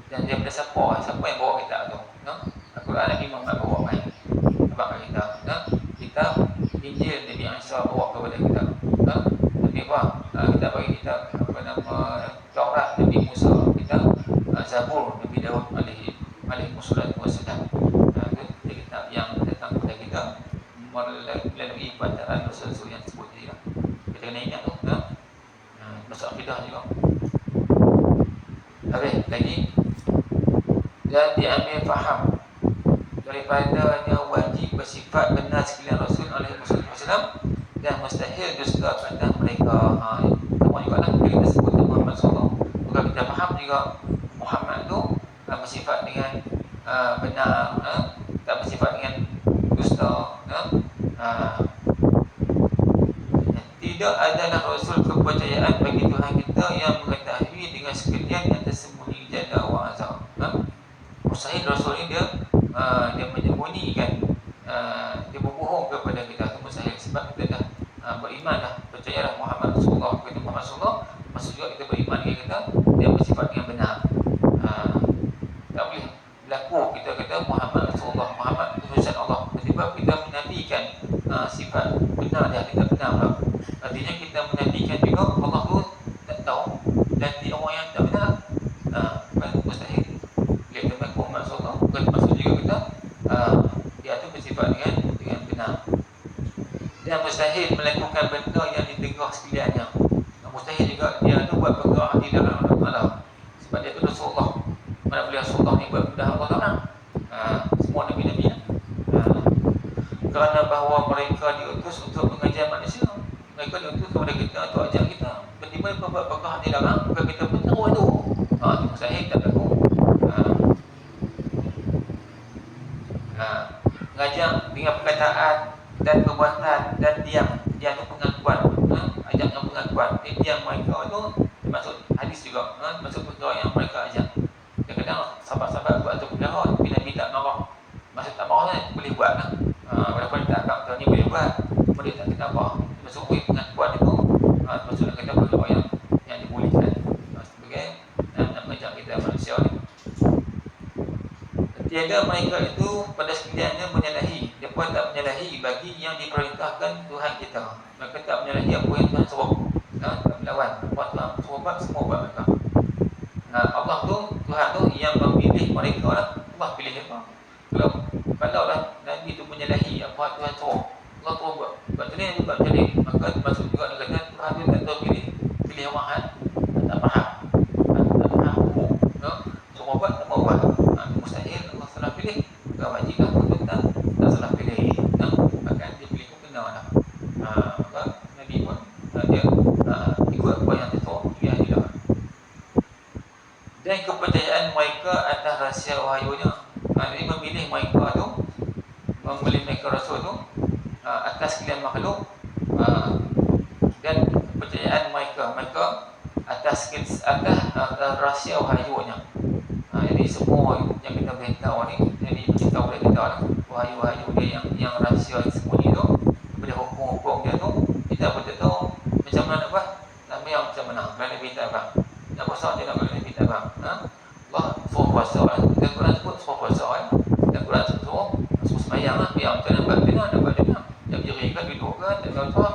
Dan daripada siapa yang bawa kitab tu? Al-Quran Nabi Muhammad bawa kan? Sebab kita kitab Injil Nabi Isa bawa kepada kita. Nabi apa? Kita bagi kita apa nama Taurat Nabi Musa, kita Zabur Nabi Daud alaihi wassalatu wassalam. Itu kitab yang datang kepada kita melalui bantaran rasul-rasul yang disebut tadi lah. Kita kena ingat tu, masuk akidah juga. Habis lagi, dan diambil faham daripadanya wajib bersifat benar sekalian Rasul alaihi wasallam dan mustahil dusta pada mereka. Semua juga lah bila kita sebut Muhammad SAW, maka kita faham juga Muhammad tu bersifat dengan benar, tak bersifat dengan dusta. Tidak adalah Rasul kepercayaan bagi Tuhan kita yang mengetahui dengan sekalian yang tersembunyi jada wa azam. Mustahil Rasul ni dia menyembunyikan, dia berbohong kepada kita. Itu mustahil, sebab kita dah beriman dah, percayalah Muhammad Rasulullah. Kita Muhammad Rasulullah, maksud juga kita beriman dengan kita, dia bersifat dengan benar. Tak boleh berlaku kita kata Muhammad Rasulullah, Muhammad utusan Allah, tiba-tiba kita menafikan sifat benar dia, kita benar pula. Artinya kita menafikan juga Allah tu tak tahu, dan dia orang yang tak benar. Mustahil. Bila kita mengaku Muhammad Rasulullah, bukan maksud juga kita dia tu bersifat dengan benar. Dan mustahil melakukan benda yang ditegah sekaliannya. Mustahil juga dia tu buat perkara di dalam Allah. Sebab dia tu Rasulullah. Mana boleh Rasulullah ni buat benda Allah Ta'ala? Semua Nabi-Nabi lah. Kerana bahawa mereka diutus untuk mengajar manusia. Mereka diutus kepada kita untuk ajar kita. Tiba-tiba buat perkara di dalam, bukan kita pun tahu itu. Itu mustahil tak berlaku. Mengajar dengan perkataan dan perbuatan dan diam. Diam itu pengakuan. Ajak dengan pengakuan. Diam mereka itu termasuk hadis juga. Termasuk perkara yang mereka ajak. Kadang-kadang sahabat-sahabat buat tu perkara, tapi Nabi tak marah. Maksud tak marah ni boleh buat lah. Walaupun tak agak tahu ni boleh buat, boleh tak kata apa. Termasuk pengakuan itu, termasuk nak kata perkara yang dibolehkan. Sebagai nak mengajar kita manusia ni. Tiada mereka itu pada sekaliannya menyalahi. Mereka tak menyalahi bagi yang diperintahkan Tuhan kita. Mereka tak menyalahi apa yang Tuhan suruh. Tak melawan. Apa Tuhan suruh buat, semua buat mereka. Allah tu, Tuhan tu yang memilih mereka lah. Allah pilih apa? Kalau lah Nabi tu menyalahi apa Tuhan suruh, Allah tu buat. Sebab tu ni juga jadi. Maka masuk juga dia kata Tuhan tu tak tahu pilih orang tak faham. Tak faham umum. Semua buat, tak mau buat. Mustahil Allah salah pilih. Tak wajib lah untuk tak salah pilih. Bahkan dia pilih pun benar lah. Maka Nabi pun dia ikut apa yang dia suruh. Dia lah. Dan kepercayaan mereka atas rahsia wahyunya. Jadi memilih mereka tu, memilih mereka Rasul tu atas sekalian makhluk, dan kepercayaan mereka atas rahsia wahyunya. Jadi semua yang kita beritahu ni, jadi beritahu kepada kita lah, wahyu-wahyu dia yang rahsia sembunyi tu, daripada hukum-hukum dia tu, kita betul tahu macam mana nak buat, nak biar macam mana. Kalau Nabi tak faham, nak puasa je nak, kalau Nabi tak faham. Allah suruh puasa lah. Dan Quran sebut suruh puasa kan. Dan Quran suruh sembahyang lah. Biar macam nak buat benar, nak buat benar. Tak berdiri ke, duduk ke, tak tahu apa.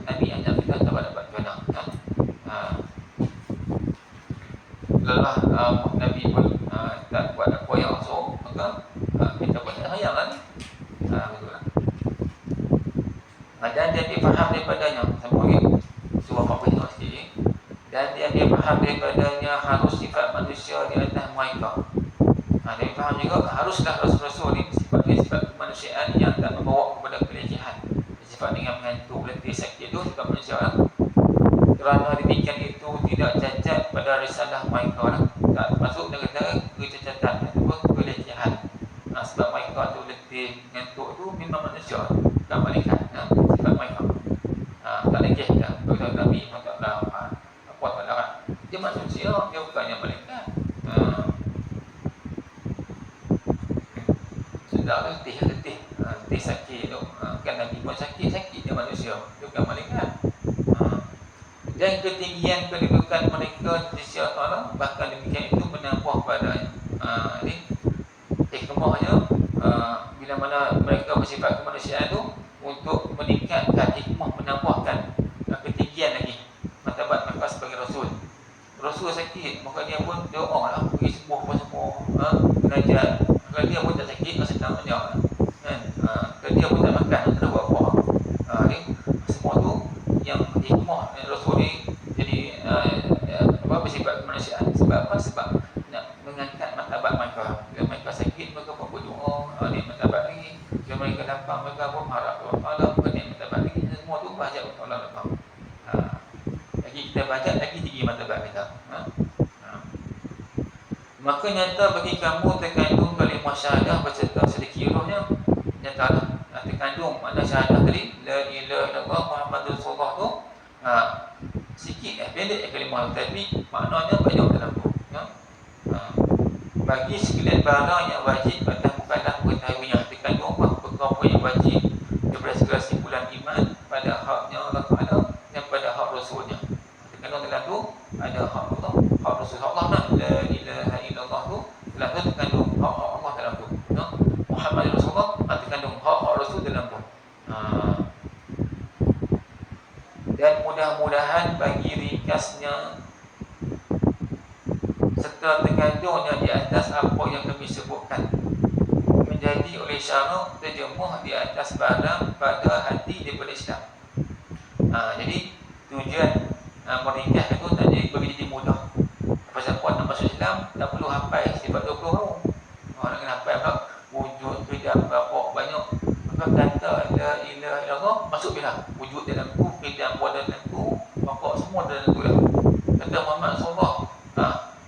Nabi ajak kita tak dapat benar. Lelah Nabi pun tak buat apa yang suruh, maka kita pun tak sayang lah ni. Betul lah. Dan dia faham daripadanya. Sama lagi surah 40 sikit ni. Dan dia faham daripadanya harus sifat manusia di atas mereka. Dia faham faham juga haruslah Rasul-Rasul ni sifat kemanusiaan yang tak membawa kepada pelecehan. Sifat dengan mengantuk, letih, sakit itu sifat manusia lah. Kerana demikian itu tidak cacat pada risalah mereka lah. Tak masuk negara kecacatan ataupun pelecehan. Sebab mereka tu letih, mengantuk tu memang manusia, bukan malaikat. Sifat mereka. Tak lekeh dah. Kalau Nabi pun tak tahu apa tak larang. Dia manusia, dia bukannya malaikat. Sudah letih, sakit tu. Kan Nabi pun sakit, dia manusia, dia bukan malaikat. Dan ketinggian kedudukan mereka di sisi Allah, bahkan demikian itu menambah padanya. Ini hikmahnya, bila mana mereka bersifat kemanusiaan itu untuk meningkatkan hikmah, menambahkan ketinggian lagi martabat mereka sebagai Rasul. Rasul sakit, maka dia pun doa lah, pergi sembuh apa semua, menajat. Kalau dia pun tak sakit, senang saja kan. Kalau dia pun tak makan, tak buat apa. Semua tu yang hikmah Rasul ni jadi bersifat kemanusiaan. Sebab apa? Sebab nak mengangkat martabat mereka. Bila mereka sakit, mereka pun berdoa, ni martabat lagi. Bila mereka lapang, mereka pun harap Allah ni martabat lagi. Semua tu bahajat untuk Allah lapang. Lagi kita bahajat, lagi tinggi martabat kita. Maka nyata bagi kamu terkandung kalimah syahadah berserta sedikit rohnya. Nyatalah terkandung makna syahadah tadi, la ilaha illallah Muhammadur Rasulullah tu sikit pendek kalimah, tapi maknanya banyak dalam tu. Bagi sekalian barang yang wajib atas mukallaf mengetahuinya, terkandung perkara yang wajib daripada segala simpulan iman pada haknya Allah Taala dan pada hak Rasulnya. Terkandung dalam tu ada hak Allah, hak Rasul Allah, la ilaha illallah tu dalam tu terkandung hak Allah dalam tu. Muhammad Rasulullah terkandung hak Rasul dalam tu. Dan mudah-mudahan bagi ringkasnya serta terkandungnya di atas apa yang kami sebutkan menjadi oleh syarak terjemuh di atas barang pada hati daripada Islam. Jadi tujuan meringkas itu tak jadi mudah. Siapa nak masuk Islam tak perlu hafal sifat 20 tahun. Nak kena hafal pula wujud tu dah berapa banyak. Maka kata la ilaha illallah masuk bila wujud dalam tu, bidang buat dalam tu, pokok semua dalam tu lah. Kata Muhammad sallallahu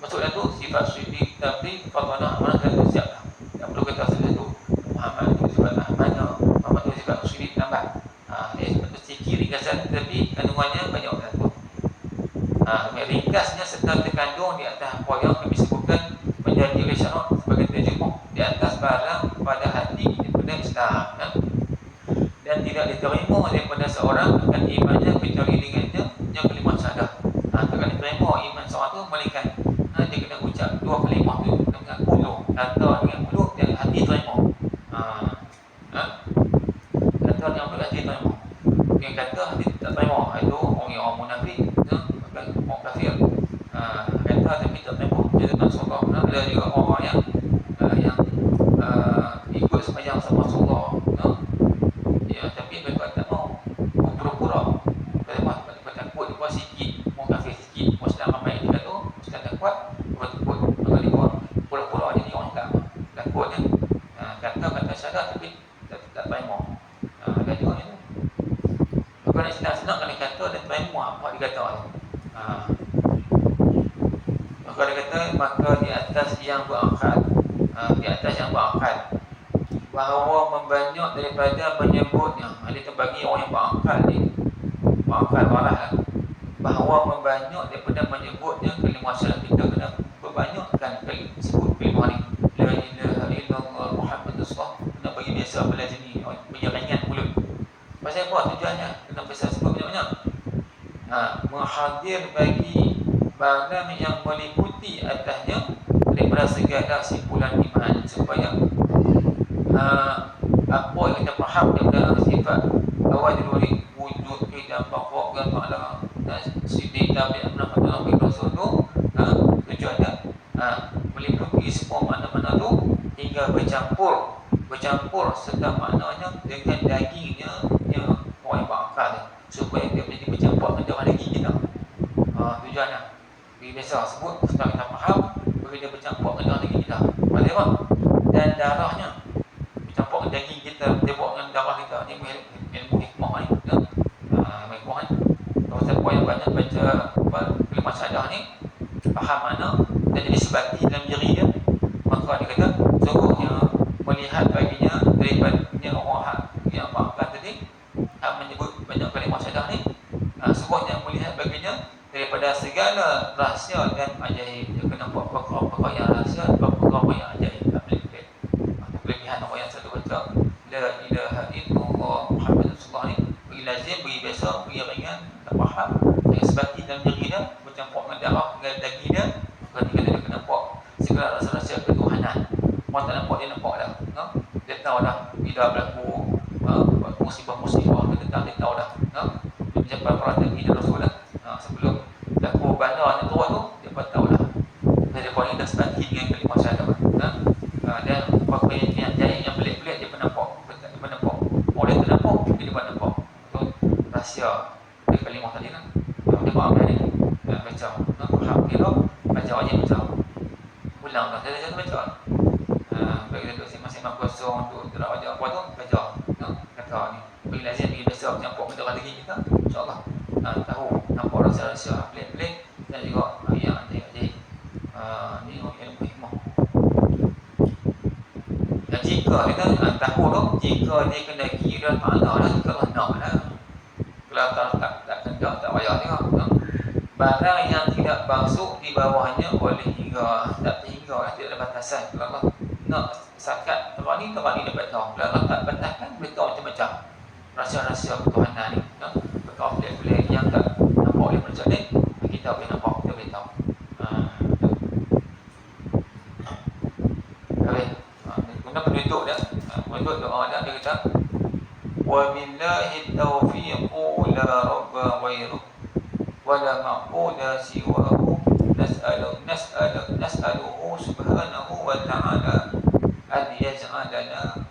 masuk dalam tu, sifat syidik, tabligh, fadhana, mana dalam tu siap dah. Tak perlu kata sifat tu. Muhammad tu sifat amanah, Muhammad tu sifat syidik tambah. Sifat tu sikit ringkasan, tapi kandungannya banyak dalam tu. Ringkasnya serta terkandung di atas apa yang kami sebutkan menjadi oleh syarak sebagai terjemuh di atas barang pada hati daripada Islam, dan tidak diterima daripada seorang akan imannya kecuali dengannya yang kalimah syahadah. Takkan diterima iman seorang tu melainkan dia kena ucap dua kalimah tu dengan mulut, kata dengan mulut dan hati terima. Kata dengan mulut, hati terima. Yang kata hati tak terima, itu orang munafik, orang kafir. Kata tapi tak terima. Jadi Rasulullah ada juga orang yang ikut sembahyang sama Rasulullah, tapi mereka tak mau, pura-pura. Mereka takut, dia buat sikit, mau kafir sikit, mau Islam ramai dia tu, Islam tak kuat, mereka takut. Maka dia buat pura-pura jadi orang Islam, takutnya kata syahadat tapi tak terima. Ada juga ni. Maka nak senang-senang kena kata dan terima apa dia kata. Maka dia kata, maka di atas yang berakal, bahawa membanyak daripada menyebutnya. Dia bagi orang yang berakal ni, berakal waras, bahawa membanyak daripada menyebutnya kalimah syahadat. Kita kena berbanyakkan sebut kalimah ni, la ilaha illallah Muhammadur Rasulullah. Kena bagi biasa belajar ni, bagi ringan mulut. Pasal apa tujuannya? Kena biasa sebut banyak-banyak. Menghadir bagi barang yang meliputi atasnya daripada segala simpulan iman, supaya apa yang kita faham daripada sifat awal dulu ni, wujud dan pokok dan makna sidik tabligh Muhammad Rasul tu, tujuannya meliputi semua makna-makna tu hingga bercampur serta maknanya dengan dagingnya orang yang berakal, supaya dia menjadi bercampur dengan darah daging kita. Tujuannya biasa sebut setelah kita faham, bagi dia bercampur dengan darah daging kita. Maksudnya apa? dan darahnya bercampur dengan daging kita, tembok dengan darah kita. Ni ilmu hikmah ni ya. Hikmah ni kalau siapa yang banyak baca kalimah syahadah ni faham makna dan jadi sebati dalam diri dia, maka dia kata sungguhnya melihat baginya daripada orang yang maafkan tadi menyebut banyak kalimah syahadah ni, sungguhnya melihat baginya daripada segala rahsia dan ajaib. Dia kena buat perkara-perkara yang rahsia, perkara yang ajaib. Kelebihan orang yang selalu baca la ilaha illallah Muhammadur Rasulullah ni bagi lazim, bagi biasa, bagi ringan, tak faham, yang sebati dalam diri dia bercampur dengan darah, dengan daging dia, ketika dia kena nampak segala rahsia-rahsia ketuhanan. Orang tak nampak, dia nampak dah, no? Dia tahu dah bila berlaku musibah-musibah ke tentang, dia tahu dah, no? Dia sampai perhatian dia Rasul dah, sebelum berlaku bala yang turun tu, dia pun tahu dah. Dia pun dah sebati dengan kalimah syahadah, dan apa yang jahit yang pelik-pelik dia pun nampak. Orang tu nampak, dia pun nampak. Tu rahsia dari kalimah tadi lah. Dia faham ni, baca, faham kira, baca wajib baca. Ulang dah, saya baca. Bagi dia duduk masing-masing kosong tu, terak wajib apa tu, baca. Kata ni, bagi lazim, bagi biasa, campur benda daging kita, insyaAllah tahu, nampak rahsia-rahsia pelik-pelik dan juga yang ajaib-ajaib. Ni ilmu hikmah. Dan jika kita tahu tu, jika dia kena kira makna lah, jika nak lah. Kalau tak kendak, tak payah tengok. Barang yang tidak masuk di bawahnya oleh hingga, tak terhingga lah, tidak ada batasan. Kalau Allah nak sakat terang ni dapat tahu. Kalau Allah tak bataskan, boleh tahu macam-macam rahsia-rahsia ketuhanan ni. Perkara pelik-pelik yang tak nampak oleh manusia ni, kita boleh nampak, kita boleh tahu. Guna penduduk dia, penduduk doa dia kata wa billahi taufiqu la rabba ghairuh wa la ma'buda siwahu nas'aluhu subhanahu wa ta'ala an yaj'alana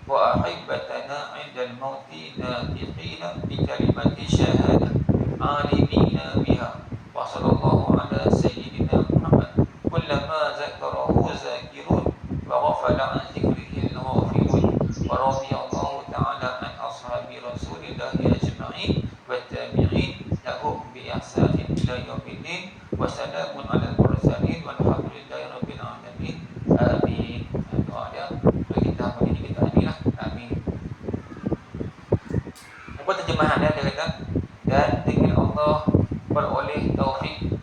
wa ahibbatana 'inda al-mauti natiqina bi kalimati syahadah 'alimina biha wa sallallahu ala sayyidina Muhammad kullama zakarahu zakirun wa ghafala an dzikrihi al-ghafilun wa radiyallahu ta'ala an ashabi rasulillahi ajma'in wa tabi'in lahum bi ihsanin ila yaumiddin wa salamun ala al-mursalin walhamdulillahi rabbil alamin. Amin. Doa dia bagi kita begini, kita aminlah. Amin. Apa terjemahan dia kata, dan dengan Allah beroleh taufik,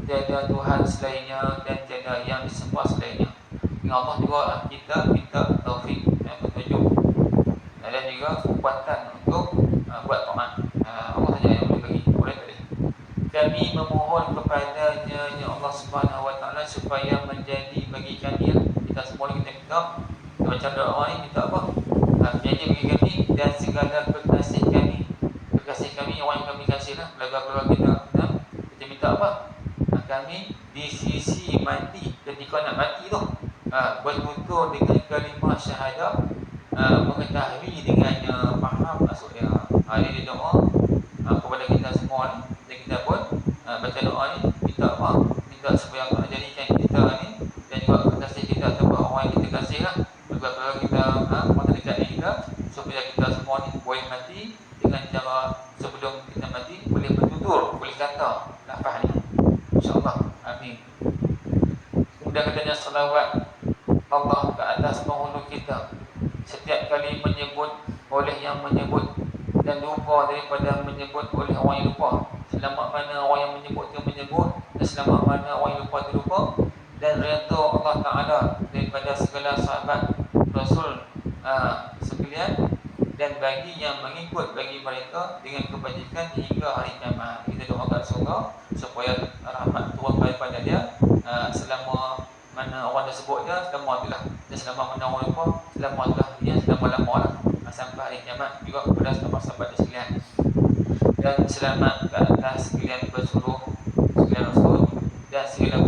tiada Tuhan selainnya dan tiada yang disembah selainnya. Dengan Allah juga kita minta taufik, petunjuk, dan juga kekuatan untuk buat taat. Allah saja yang boleh bagi, boleh tak boleh. Kami memohon kepadanya ya Allah Subhanahu wa taala supaya menjadi bagi kami, kita semua kita minta macam doa ni, minta apa? Menjadi bagi kami dan segala kekasih kami, orang yang kami kasihlah, keluarga-keluarga kita. Kita minta apa? Kami di sisi mati, ketika nak mati tu, bertutur dengan kalimah syahadah, mengetahui dengannya, faham maksudnya. Ini dia doa kepada kita semua ni, dan kita pun baca doa ni, minta apa? Minta supaya Allah jadikan kita ni dan juga kekasih kita ataupun orang yang kita kasih lah, keluarga kita, orang terdekat kita, supaya kita semua ni boleh mati dengan cara sebelum kita mati boleh bertutur, boleh kata lafaz ni, insyaAllah. Amin. Kemudian katanya salawat Allah ke atas penghulu kita setiap kali menyebut oleh yang menyebut, dan lupa daripada menyebut oleh orang yang lupa. Selamat mana orang yang menyebut tu menyebut, dan selamat mana orang yang lupa tu lupa. Dan redha Allah Ta'ala daripada segala sahabat Rasul sekalian, dan bagi yang mengikut bagi mereka dengan kebajikan hingga hari kiamat. Kita doakan surga supaya rahmat turun kepada dia selama mana orang tersebut dia, selama itulah. Dan selama mana orang lupa, selama itulah dia, selama lama lah, sampai hari kiamat juga kepada sahabat-sahabat dia sekalian. Dan selamat ke atas sekalian bersuruh, sekalian Rasul, dan segala